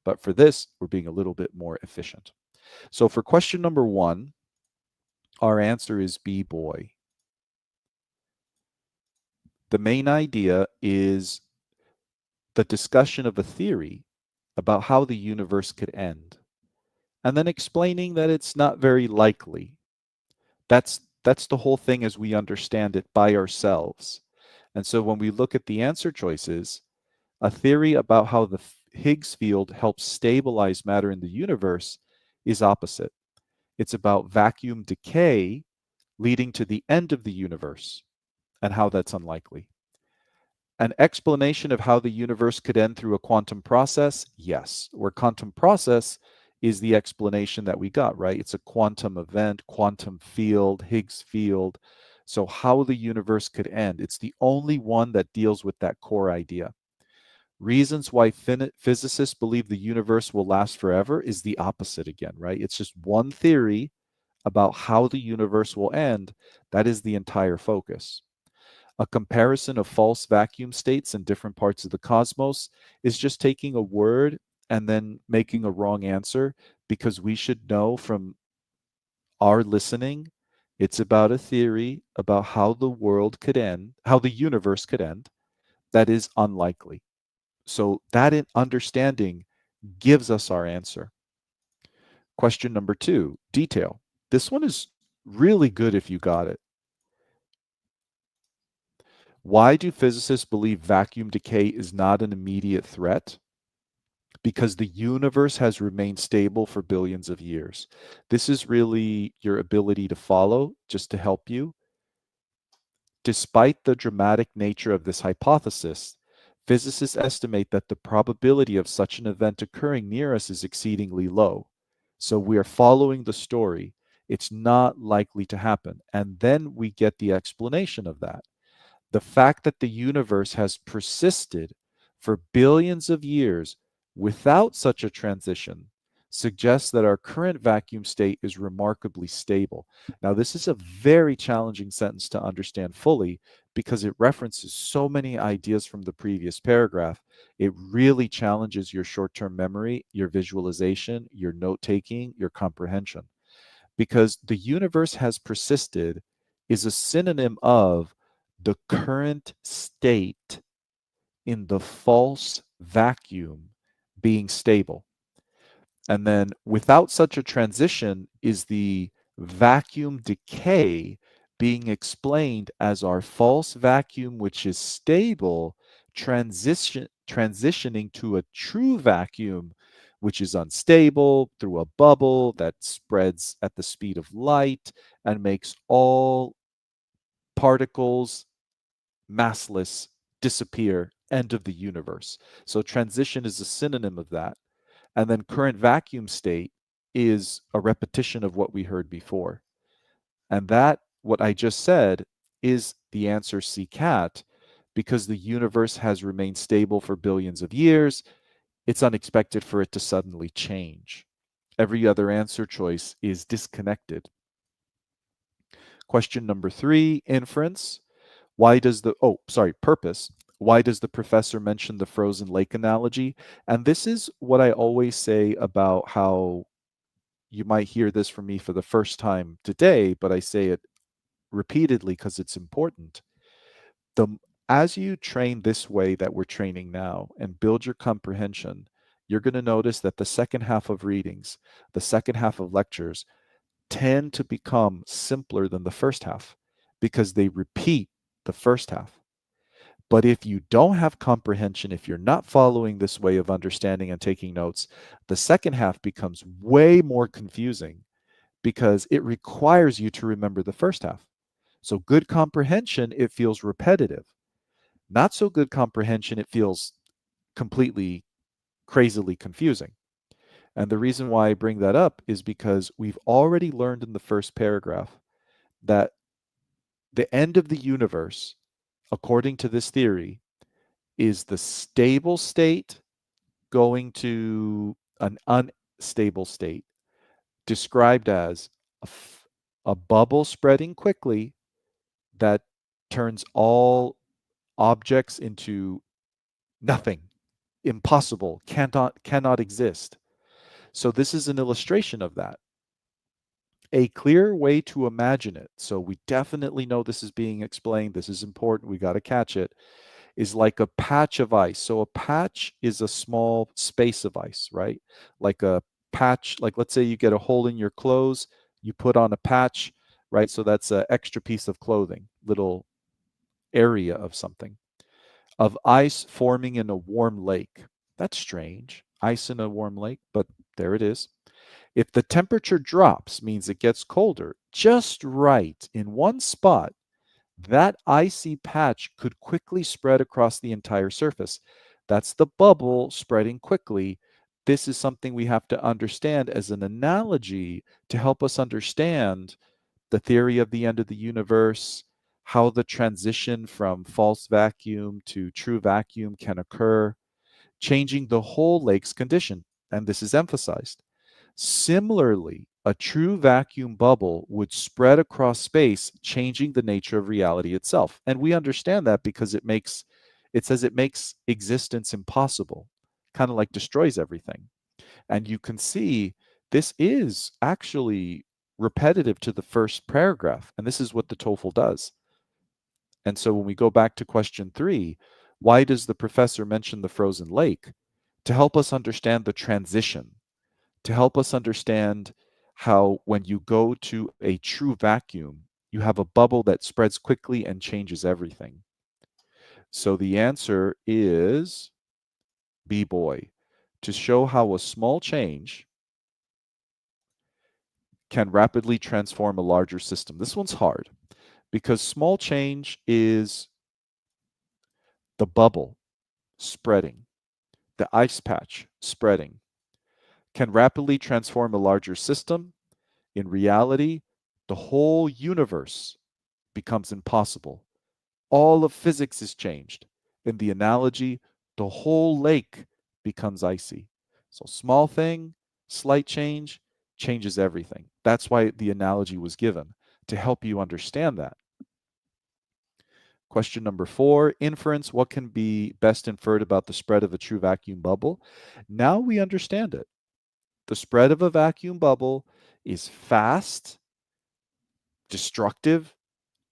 But for this, we're being a little bit more efficient. So for question number 1, our answer is B, boy. The main idea is the discussion of a theory about how the universe could end, and then explaining that it's not very likely. That's the whole thing as we understand it by ourselves. And so when we look at the answer choices, a theory about how the Higgs field helps stabilize matter in the universe is opposite. It's about vacuum decay leading to the end of the universe and how that's unlikely. An explanation of how the universe could end through a quantum process? Yes. Where quantum process is the explanation that we got, right? It's a quantum event, quantum field, Higgs field. So, how the universe could end. It's the only one that deals with that core idea. Reasons why physicists believe the universe will last forever is the opposite again, right? It's just one theory about how the universe will end. That is the entire focus. A comparison of false vacuum states in different parts of the cosmos is just taking a word and then making a wrong answer because we should know from our listening it's about a theory about how the world could end, how the universe could end. That is unlikely. So that understanding gives us our answer. Question number 2, detail. This one is really good if you got it. Why do physicists believe vacuum decay is not an immediate threat? Because the universe has remained stable for billions of years. This is really your ability to follow, just to help you. Despite the dramatic nature of this hypothesis, physicists estimate that the probability of such an event occurring near us is exceedingly low. So we are following the story. It's not likely to happen. And then we get the explanation of that. The fact that the universe has persisted for billions of years without such a transition suggests that our current vacuum state is remarkably stable. Now, this is a very challenging sentence to understand fully because it references so many ideas from the previous paragraph. It really challenges your short term memory, your visualization, your note taking, your comprehension. Because the universe has persisted is a synonym of the current state in the false vacuum being stable. And then without such a transition is the vacuum decay being explained as our false vacuum, which is stable, transitioning to a true vacuum, which is unstable through a bubble that spreads at the speed of light and makes all particles massless disappear, end of the universe. So transition is a synonym of that. And then current vacuum state is a repetition of what we heard before. And that, what I just said, is the answer C cat because the universe has remained stable for billions of years. It's unexpected for it to suddenly change. Every other answer choice is disconnected. Question number 3, inference. Purpose. Why does the professor mention the frozen lake analogy? And this is what I always say about how you might hear this from me for the first time today, but I say it repeatedly because it's important. The As you train this way that we're training now and build your comprehension, you're going to notice that the second half of readings, the second half of lectures tend to become simpler than the first half because they repeat the first half. But if you don't have comprehension, if you're not following this way of understanding and taking notes, the second half becomes way more confusing because it requires you to remember the first half. So, good comprehension, it feels repetitive. Not so good comprehension, it feels completely crazily confusing. And the reason why I bring that up is because we've already learned in the first paragraph that the end of the universe, according to this theory, is the stable state going to an unstable state, described as a bubble spreading quickly that turns all objects into nothing, impossible, cannot exist. So this is an illustration of that. A clear way to imagine it. So we definitely know this is being explained. This is important. We got to catch it. Is like a patch of ice. So a patch is a small space of ice, right? Like a patch, like let's say you get a hole in your clothes, you put on a patch, right? So that's an extra piece of clothing, little area of something. Of ice forming in a warm lake. That's strange. Ice in a warm lake, but there it is. If the temperature drops, means it gets colder, just right in one spot, that icy patch could quickly spread across the entire surface. That's the bubble spreading quickly. This is something we have to understand as an analogy to help us understand the theory of the end of the universe, how the transition from false vacuum to true vacuum can occur, changing the whole lake's condition. And this is emphasized. Similarly, a true vacuum bubble would spread across space, changing the nature of reality itself. And we understand that because it says it makes existence impossible, kind of like destroys everything. And you can see this is actually repetitive to the first paragraph. And this is what the TOEFL does. And so when we go back to question 3, why does the professor mention the frozen lake? To help us understand the transition, to help us understand how when you go to a true vacuum, you have a bubble that spreads quickly and changes everything. So the answer is B boy, to show how a small change can rapidly transform a larger system. This one's hard because small change is the bubble spreading, the ice patch spreading, can rapidly transform a larger system. In reality, the whole universe becomes impossible. All of physics is changed. In the analogy, the whole lake becomes icy. So small thing, slight change, changes everything. That's why the analogy was given, to help you understand that. Question number 4, inference. What can be best inferred about the spread of a true vacuum bubble? Now we understand it. The spread of a vacuum bubble is fast, destructive,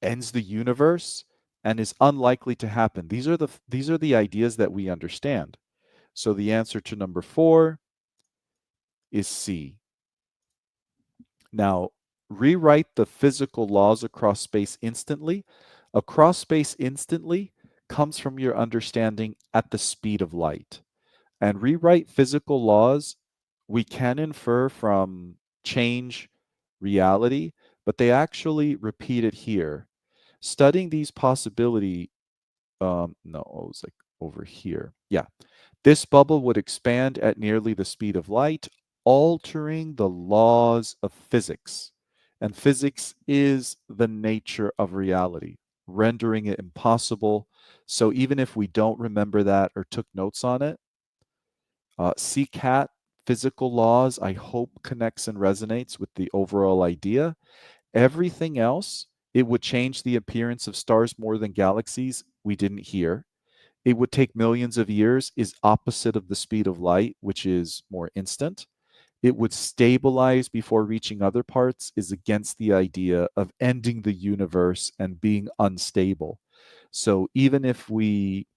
ends the universe, and is unlikely to happen. These are the ideas that we understand. So the answer to number 4 is C. Now, rewrite the physical laws across space instantly. Across space instantly comes from your understanding at the speed of light. And rewrite physical laws we can infer from change reality, but they actually repeat it here. Studying these possibility, no, it was like over here. Yeah. This bubble would expand at nearly the speed of light, altering the laws of physics. And physics is the nature of reality, rendering it impossible. So even if we don't remember that or took notes on it, CCAT, physical laws, I hope connects and resonates with the overall idea. Everything else, it would change the appearance of stars more than galaxies we didn't hear. It would take millions of years, is opposite of the speed of light, which is more instant. It would stabilize before reaching other parts, is against the idea of ending the universe and being unstable. So even if we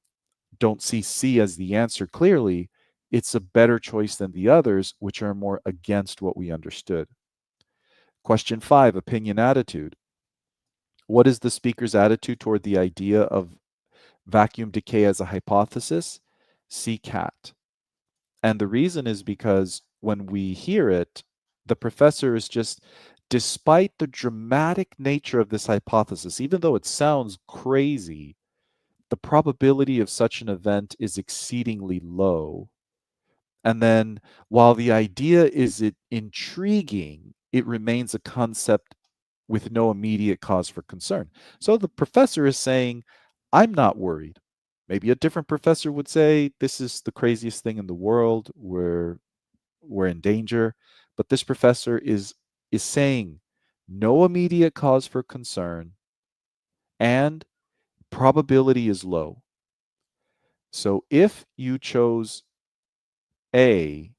don't see C as the answer clearly, it's a better choice than the others, which are more against what we understood. Question 5, opinion attitude. What is the speaker's attitude toward the idea of vacuum decay as a hypothesis? C cat. And the reason is because when we hear it, the professor is just, despite the dramatic nature of this hypothesis, even though it sounds crazy, the probability of such an event is exceedingly low. And then while the idea is intriguing, it remains a concept with no immediate cause for concern. So the professor is saying, I'm not worried. Maybe a different professor would say, this is the craziest thing in the world. We're in danger. But this professor is saying no immediate cause for concern and probability is low. So if you chose A,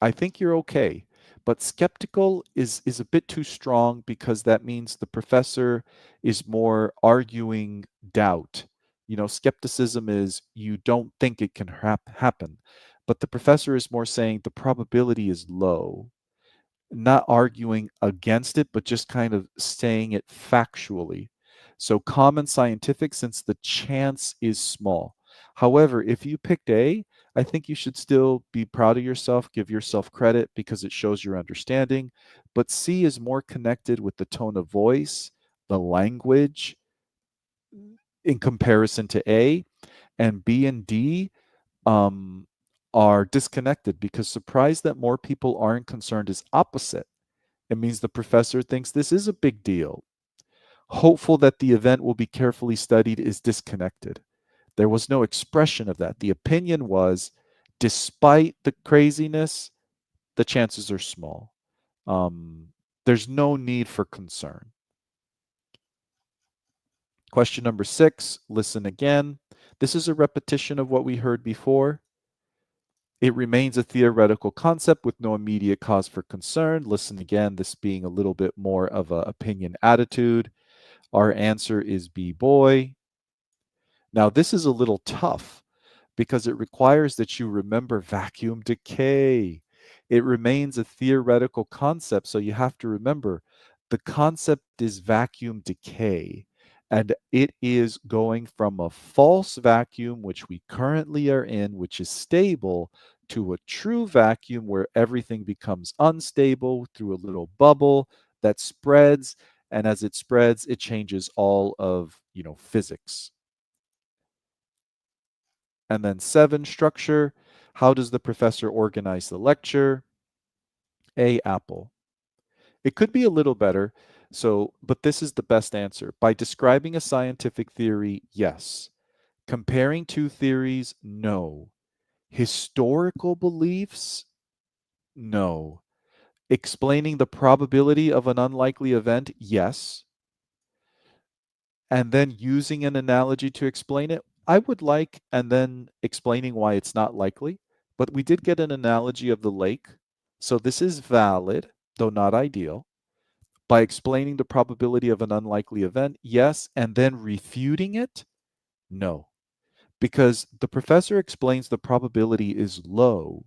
I think you're okay. But skeptical is a bit too strong because that means the professor is more arguing doubt. You know, skepticism is you don't think it can happen. But the professor is more saying the probability is low, not arguing against it, but just kind of saying it factually. So common scientific, since the chance is small. However, if you picked A, I think you should still be proud of yourself, give yourself credit because it shows your understanding. But C is more connected with the tone of voice, the language in comparison to A, and B and D um, are disconnected because surprised that more people aren't concerned is opposite. It means the professor thinks this is a big deal. Hopeful that the event will be carefully studied is disconnected. There was no expression of that. The opinion was, despite the craziness, the chances are small. Um, there's no need for concern. Question number 6, listen again. This is a repetition of what we heard before. It remains a theoretical concept with no immediate cause for concern. Listen again, this being a little bit more of an opinion attitude. Our answer is B, boy. Now, this is a little tough because it requires that you remember vacuum decay. It remains a theoretical concept, so you have to remember the concept is vacuum decay, and it is going from a false vacuum, which we currently are in, which is stable, to a true vacuum where everything becomes unstable through a little bubble that spreads, and as it spreads, it changes all of, physics. And then 7, structure. How does the professor organize the lecture? A, apple. It could be a little better. So, but this is the best answer. By describing a scientific theory, yes. Comparing two theories, no. Historical beliefs, no. Explaining the probability of an unlikely event, yes. And then using an analogy to explain it, I would like, and then explaining why it's not likely. But we did get an analogy of the lake. So this is valid, though not ideal. By explaining the probability of an unlikely event, yes. And then refuting it, no. Because the professor explains the probability is low.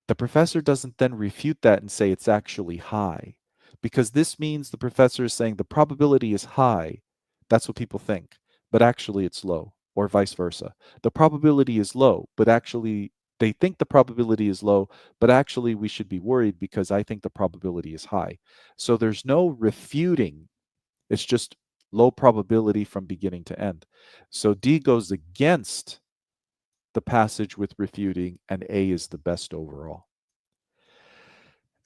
The professor doesn't then refute that and say it's actually high, because this means the professor is saying the probability is high. That's what people think, but actually it's low, or vice versa. The probability is low, but actually they think the probability is low, but actually we should be worried because I think the probability is high. So there's no refuting, it's just low probability from beginning to end. So D goes against the passage with refuting, and A is the best overall.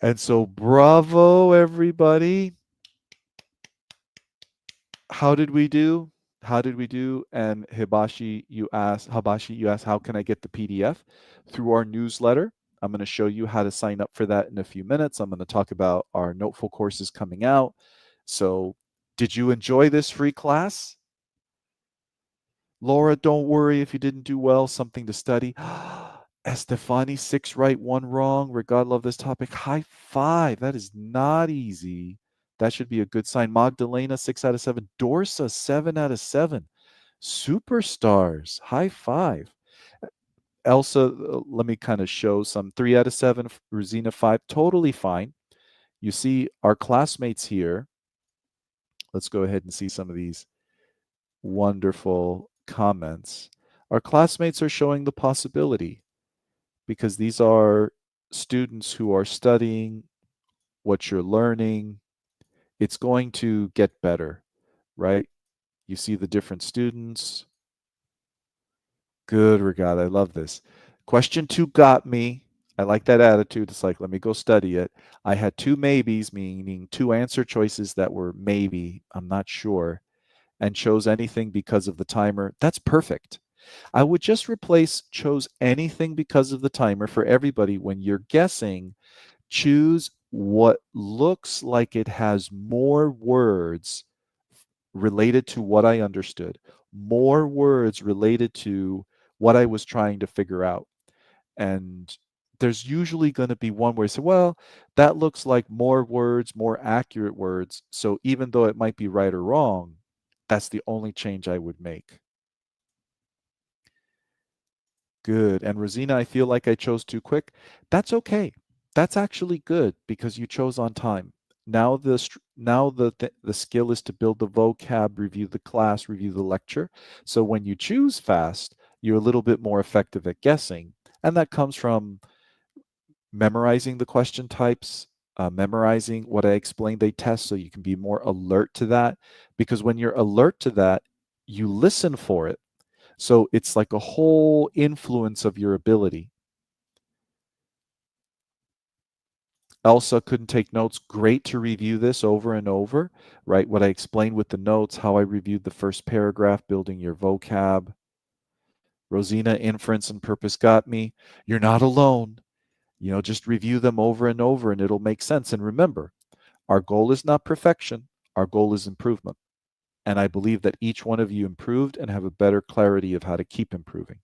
And so, bravo, everybody. How did we do? How did we do? And Habashi, you asked, how can I get the PDF? Through our newsletter. I'm going to show you how to sign up for that in a few minutes. I'm going to talk about our Noteful courses coming out. So, did you enjoy this free class? Laura, don't worry if you didn't do well, something to study. Estefani, 6 right, 1 wrong. Regard love this topic. High five. That is not easy. That should be a good sign. Magdalena, 6 out of 7. Dorsa, 7 out of 7. Superstars. High five. Elsa, let me kind of show some. 3 out of 7. Rosina, 5. Totally fine. You see our classmates here. Let's go ahead and see some of these wonderful comments. Our classmates are showing the possibility because these are students who are studying what you're learning. It's going to get better, right? You see the different students. Good, Regatta. I love this. Question 2 got me. I like that attitude. It's like, let me go study it. I had 2 maybes, meaning 2 answer choices that were maybe, I'm not sure, and chose anything because of the timer. That's perfect. I would just replace chose anything because of the timer for everybody. When you're guessing, choose what looks like it has more words related to what I understood, more words related to what I was trying to figure out. And there's usually going to be one where you say, well, that looks like more words, more accurate words. So even though it might be right or wrong, that's the only change I would make. Good. And Rosina, I feel like I chose too quick. That's okay. That's actually good because you chose on time. Now the skill is to build the vocab, review the class, review the lecture. So when you choose fast, you're a little bit more effective at guessing, and that comes from memorizing the question types, memorizing what I explained they test, so you can be more alert to that. Because when you're alert to that, you listen for it, so it's like a whole influence of your ability. Elsa couldn't take notes. Great to review this over and over, right? What I explained with the notes, how I reviewed the first paragraph, building your vocab. Rosina, inference and purpose got me. You're not alone. Just review them over and over and it'll make sense. And remember, our goal is not perfection. Our goal is improvement. And I believe that each one of you improved and have a better clarity of how to keep improving.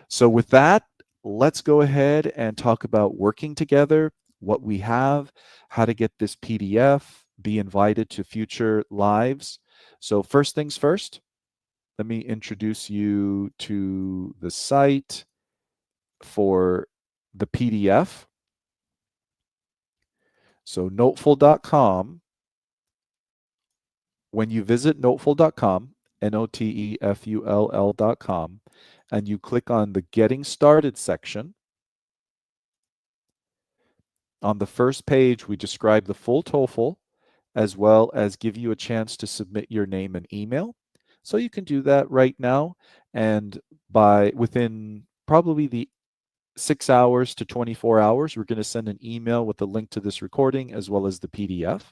So with that, let's go ahead and talk about working together, what we have, how to get this PDF, be invited to future lives. So first things first, let me introduce you to the site for the PDF. So noteful.com. When you visit noteful.com, NOTEFULL.com, and you click on the Getting Started section, on the first page, we describe the full TOEFL as well as give you a chance to submit your name and email. So you can do that right now, and within probably the 6 hours to 24 hours, we're going to send an email with a link to this recording as well as the PDF.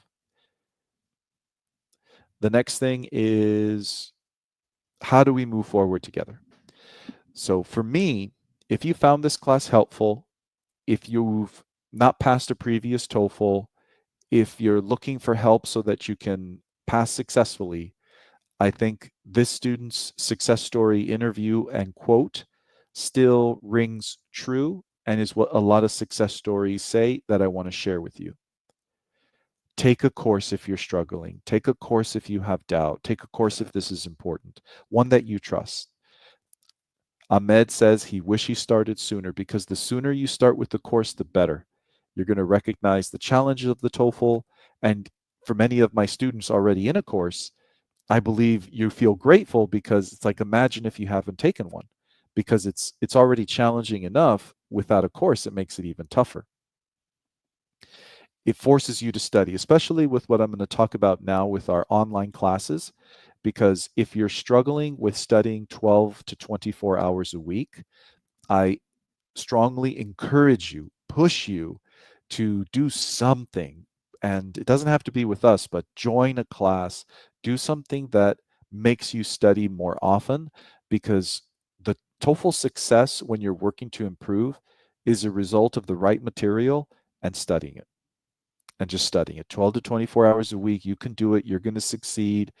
The next thing is How do we move forward together? So for me, if you found this class helpful, if you've not passed a previous TOEFL, if you're looking for help so that you can pass successfully, I think this student's success story interview and quote still rings true and is what a lot of success stories say that I want to share with you. Take a course if you're struggling. Take a course if you have doubt. Take a course if this is important, one that you trust. Ahmed says he wish he started sooner because the sooner you start with the course, the better. You're going to recognize the challenges of the TOEFL. And for many of my students already in a course, I believe you feel grateful because it's like imagine if you haven't taken one because it's already challenging enough. Without a course, it makes it even tougher. It forces you to study, especially with what I'm going to talk about now with our online classes. Because if you're struggling with studying 12 to 24 hours a week, I strongly encourage you, push you to do something. And it doesn't have to be with us, but join a class, do something that makes you study more often because the TOEFL success when you're working to improve is a result of the right material and studying it and just studying it 12 to 24 hours a week. You can do it. You're going to succeed,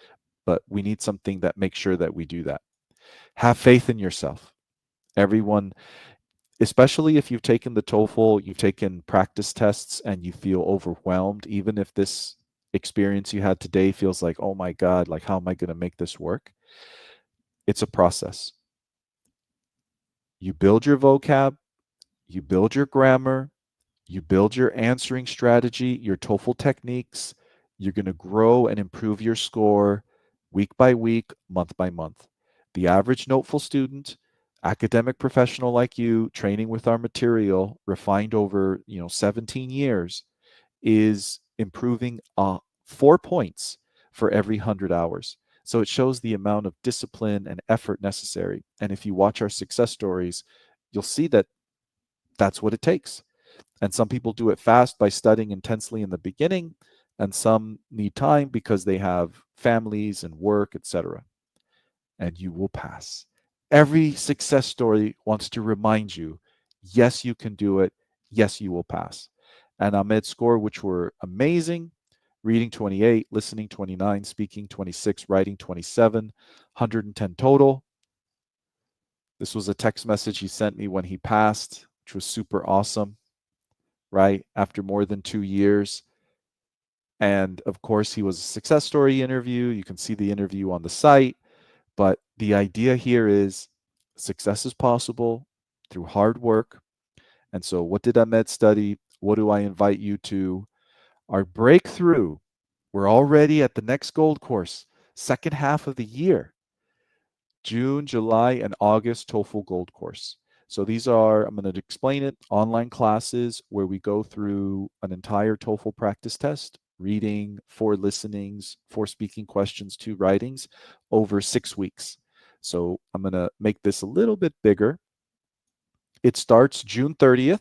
but we need something that makes sure that we do that. Have faith in yourself. Everyone, especially if you've taken the TOEFL, you've taken practice tests and you feel overwhelmed, even if this experience you had today feels like, oh my God, like how am I going to make this work? It's a process. You build your vocab, you build your grammar, you build your answering strategy, your TOEFL techniques. You're going to grow and improve your score week by week, month by month. The average Noteful student, academic professional like you, training with our material, refined over 17 years, is improving 4 points for every 100 hours. So it shows the amount of discipline and effort necessary. And if you watch our success stories, you'll see that that's what it takes. And some people do it fast by studying intensely in the beginning, and some need time because they have families and work, etc. And you will pass. Every success story wants to remind you, yes, you can do it. Yes, you will pass. And Ahmed's score, which were amazing, reading 28, listening 29, speaking 26, writing 27, 110 total. This was a text message he sent me when he passed, which was super awesome, right? After more than 2 years. And of course, he was a success story interview. You can see the interview on the site. But the idea here is success is possible through hard work. And so, what did Ahmed study? What do I invite you to? Our breakthrough. We're already at the next gold course, second half of the year. June, July, and August TOEFL Gold course. So these are, I'm going to explain it, online classes where we go through an entire TOEFL practice test, reading, 4 listenings, 4 speaking questions, 2 writings over 6 weeks. So I'm going to make this a little bit bigger. It starts June 30th.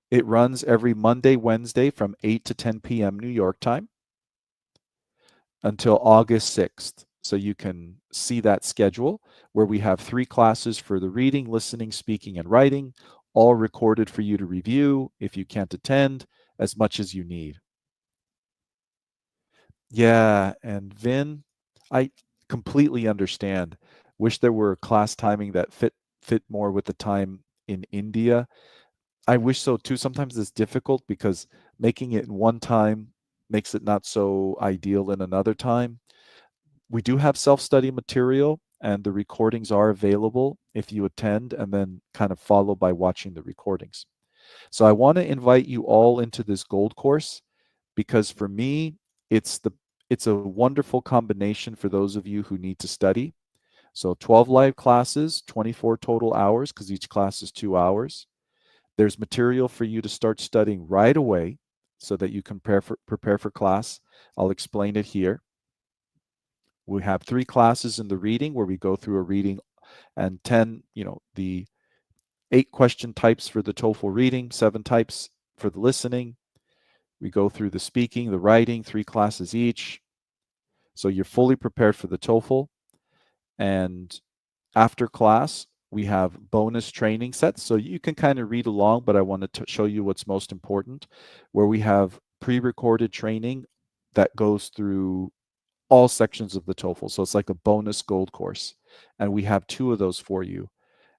It runs every Monday, Wednesday from 8 to 10 p.m. New York time until August 6th. So you can see that schedule where we have 3 classes for the reading, listening, speaking, and writing, all recorded for you to review if you can't attend as much as you need. Yeah, and Vin, I completely understand. Wish there were class timing that fit more with the time in India. I wish so too. Sometimes it's difficult because making it in one time makes it not so ideal in another time. We do have self-study material and the recordings are available if you attend and then kind of follow by watching the recordings. So I want to invite you all into this gold course because for me it's the it's a wonderful combination for those of you who need to study. So 12 live classes, 24 total hours because each class is 2 hours. There's material for you to start studying right away so that you can prepare for class. I'll explain it here. We have 3 classes in the reading where we go through a reading and 10, the 8 question types for the TOEFL reading, 7 types for the listening. We go through the speaking, the writing, 3 classes each. So you're fully prepared for the TOEFL. And after class, we have bonus training sets. So you can kind of read along, but I wanted to show you what's most important, where we have pre-recorded training that goes through all sections of the TOEFL. So it's like a bonus gold course. And we have two of those for you.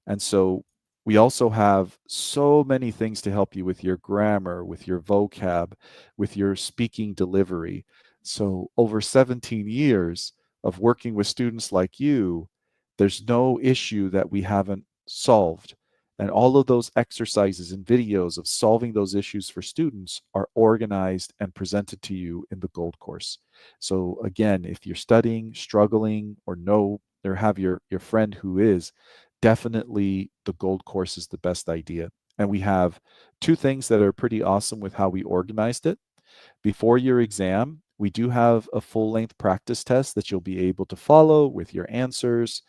And so we also have so many things to help you with your grammar, with your vocab, with your speaking delivery. So over 17 years of working with students like you, there's no issue that we haven't solved. And all of those exercises and videos of solving those issues for students are organized and presented to you in the Gold course. So again, if you're studying, struggling, or know or have your friend who is, definitely the Gold course is the best idea. And we have two things that are pretty awesome with how we organized it. Before your exam, we do have a full length practice test that you'll be able to follow with your answers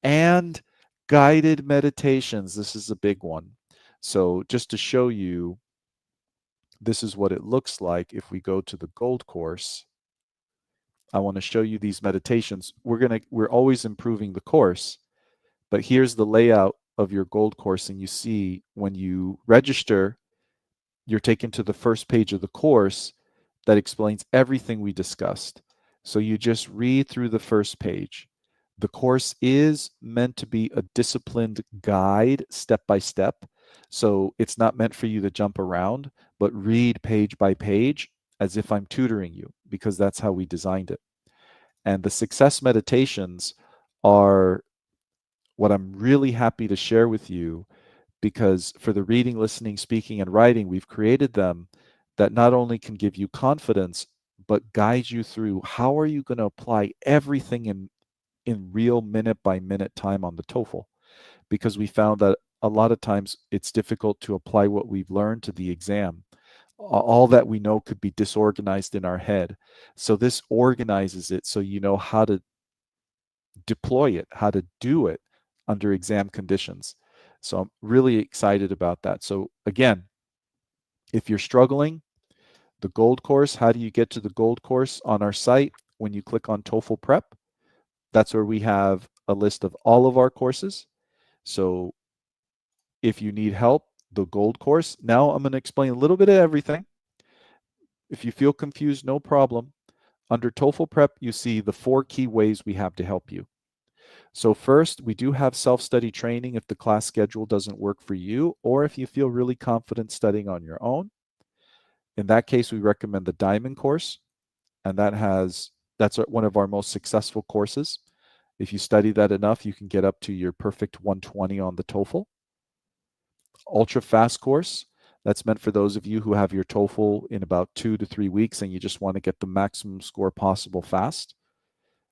and guided meditations. This is a big one. So, just to show you, this is what it looks like if we go to the Gold course. I want to show you these meditations. We're always improving the course, but here's the layout of your Gold course, and you see when you register, you're taken to the first page of the course that explains everything we discussed. So you just read through the first page. The course is meant to be a disciplined guide step by step. So it's not meant for you to jump around, but read page by page as if I'm tutoring you, because that's how we designed it. And the success meditations are what I'm really happy to share with you, because for the reading, listening, speaking, and writing, we've created them that not only can give you confidence, but guide you through how are you going to apply everything in real minute by minute time on the TOEFL. Because we found that a lot of times it's difficult to apply what we've learned to the exam. All that we know could be disorganized in our head. So this organizes it so you know how to deploy it, how to do it under exam conditions. So I'm really excited about that. So again, if you're struggling, the Gold course, how do you get to the Gold course on our site? When you click on TOEFL Prep, that's where we have a list of all of our courses. So if you need help, the Gold course. Now I'm going to explain a little bit of everything. If you feel confused, no problem. Under TOEFL Prep, you see the 4 key ways we have to help you. So first, we do have self-study training if the class schedule doesn't work for you, or if you feel really confident studying on your own. In that case, we recommend the Diamond course, and that's one of our most successful courses. If you study that enough, you can get up to your perfect 120 on the TOEFL. Ultra Fast course, that's meant for those of you who have your TOEFL in about 2 to 3 weeks and you just want to get the maximum score possible fast.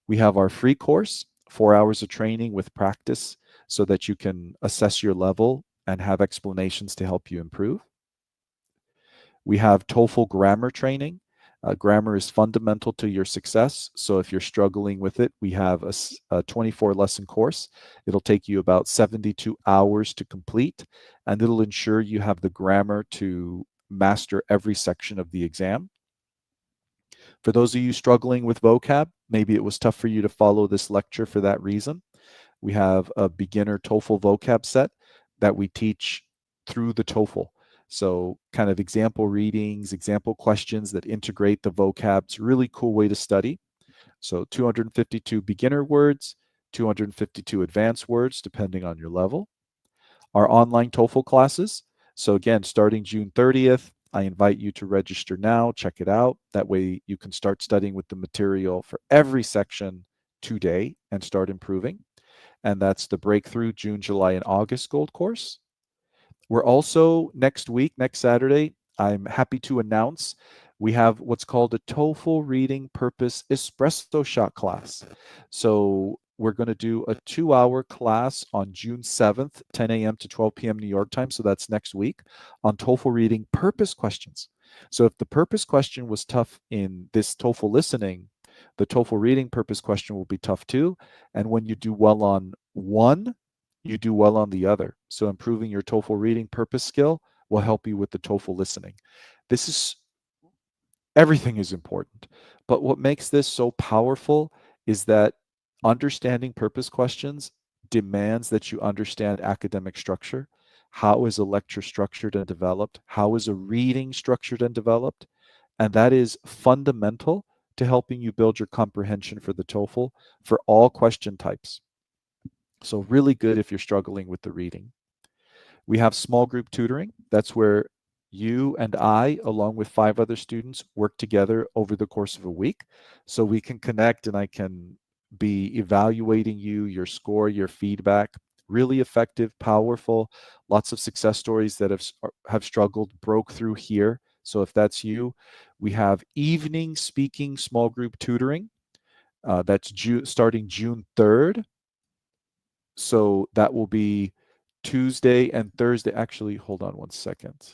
We have our free course, 4 hours of training with practice so that you can assess your level and have explanations to help you improve. We have TOEFL grammar training. Grammar is fundamental to your success. So if you're struggling with it, we have a 24 lesson course. It'll take you about 72 hours to complete, and it'll ensure you have the grammar to master every section of the exam. For those of you struggling with vocab, maybe it was tough for you to follow this lecture for that reason. We have a beginner TOEFL vocab set that we teach through the TOEFL. So kind of example readings, example questions that integrate the vocab. It's a really cool way to study. So 252 beginner words, 252 advanced words, depending on your level. Our online TOEFL classes. So again, starting June 30th, I invite you to register now, check it out. That way you can start studying with the material for every section today and start improving. And that's the Breakthrough June, July, and August Gold course. We're also next week, next Saturday, I'm happy to announce we have what's called a TOEFL Reading Purpose Espresso Shot class. So we're going to do a 2-hour class on June 7th, 10 a.m. to 12 p.m. New York time. So that's next week on TOEFL reading purpose questions. So if the purpose question was tough in this TOEFL listening, the TOEFL reading purpose question will be tough too. And when you do well on one, you do well on the other. So improving your TOEFL reading purpose skill will help you with the TOEFL listening. This is everything is important. But what makes this so powerful is that understanding purpose questions demands that you understand academic structure. How is a lecture structured and developed? How is a reading structured and developed? And that is fundamental to helping you build your comprehension for the TOEFL for all question types. So, really good if you're struggling with the reading. We have small group tutoring. That's where you and I, along with 5 other students, work together over the course of a week so we can connect and I can be evaluating you, your score, your feedback. Really effective, powerful, lots of success stories that have struggled, broke through here. So if that's you, we have evening speaking small group tutoring. That's starting June 3rd. So that will be Tuesday and Thursday. Actually, hold on one second.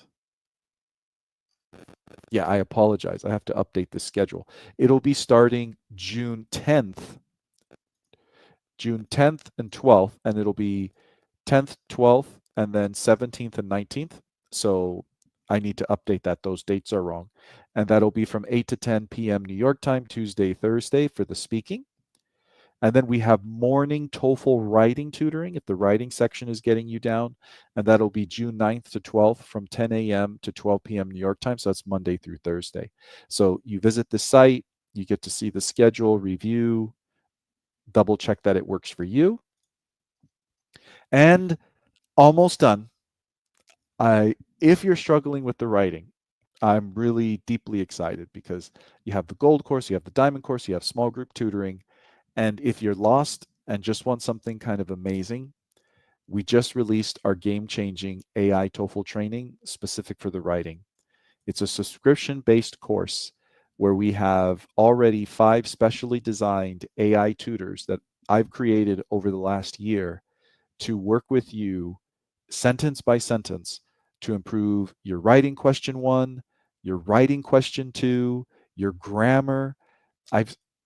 Yeah, I apologize. I have to update the schedule. It'll be starting June 10th and 12th, and it'll be 10th, 12th, and then 17th and 19th. So I need to update that. Those dates are wrong. And that'll be from 8 to 10 p.m. New York time, Tuesday, Thursday for the speaking. And then we have morning TOEFL writing tutoring if the writing section is getting you down. And that'll be June 9th to 12th from 10 a.m. to 12 p.m. New York time. So that's Monday through Thursday. So you visit the site, you get to see the schedule, review, double check that it works for you. And almost done. If you're struggling with the writing, I'm really deeply excited because you have the gold course, you have the diamond course, you have small group tutoring. And if you're lost and just want something kind of amazing, we just released our game-changing AI TOEFL training specific for the writing. It's a subscription-based course where we have already 5 specially designed AI tutors that I've created over the last year to work with you sentence by sentence to improve your writing question 1, your writing question 2, your grammar.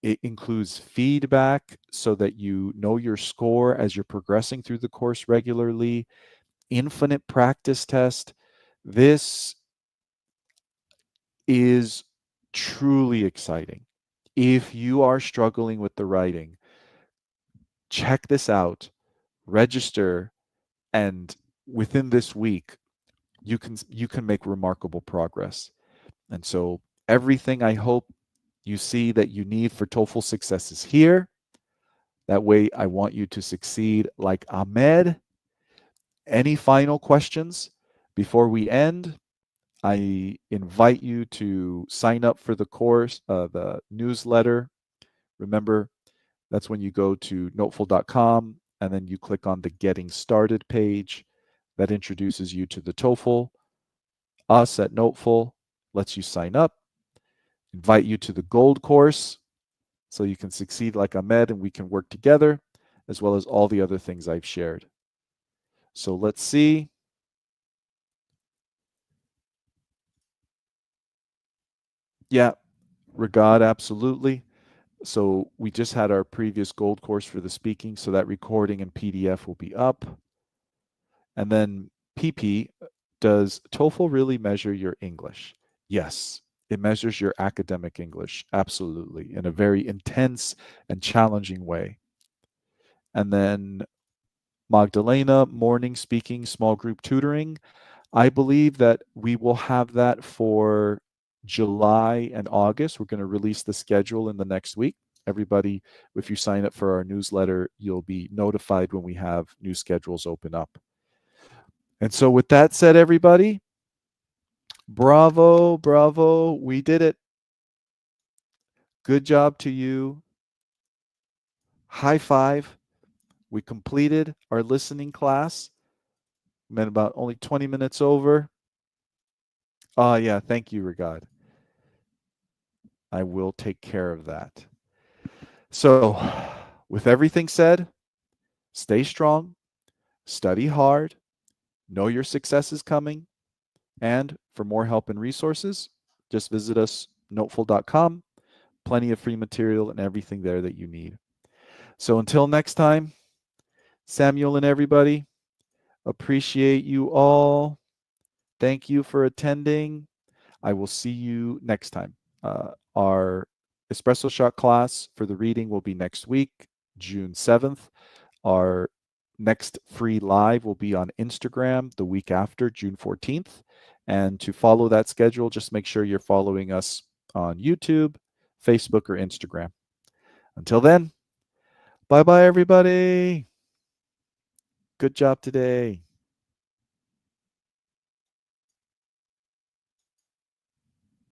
It includes feedback so that you know your score as you're progressing through the course regularly, infinite practice test. This is truly exciting. If you are struggling with the writing, check this out, register, and within this week, you can make remarkable progress. And so everything I hope you see that you need for TOEFL success is here. That way, I want you to succeed like Ahmed. Any final questions before we end? I invite you to sign up for the course, the newsletter. Remember, that's when you go to noteful.com and then you click on the Getting Started page. That introduces you to the TOEFL. Us at Noteful lets you sign up, invite you to the gold course so you can succeed like Ahmed and we can work together, as well as all the other things I've shared. So let's see. Yeah, Regard, absolutely. So we just had our previous gold course for the speaking, so that recording and PDF will be up. And then PP, does TOEFL really measure your English? Yes, it measures your academic English, absolutely, in a very intense and challenging way. And then Magdalena, morning speaking, small group tutoring. I believe that we will have that for July and August. We're going to release the schedule in the next week. Everybody, if you sign up for our newsletter, you'll be notified when we have new schedules open up. And so, with that said, everybody, bravo, bravo, we did it. Good job to you. High five. We completed our listening class. Been about only 20 minutes over. Yeah, thank you, Regard. I will take care of that. So, with everything said, stay strong, study hard, know your success is coming, and for more help and resources, just visit us, noteful.com. Plenty of free material and everything there that you need. So, until next time, Samuel and everybody, appreciate you all. Thank you for attending. I will see you next time. Our espresso shot class for the reading will be next week. June 7th. Our next free live will be on Instagram the week after, June 14th. And to follow that schedule, just make sure you're following us on YouTube, Facebook, or Instagram. Until then, bye bye, everybody. Good job today.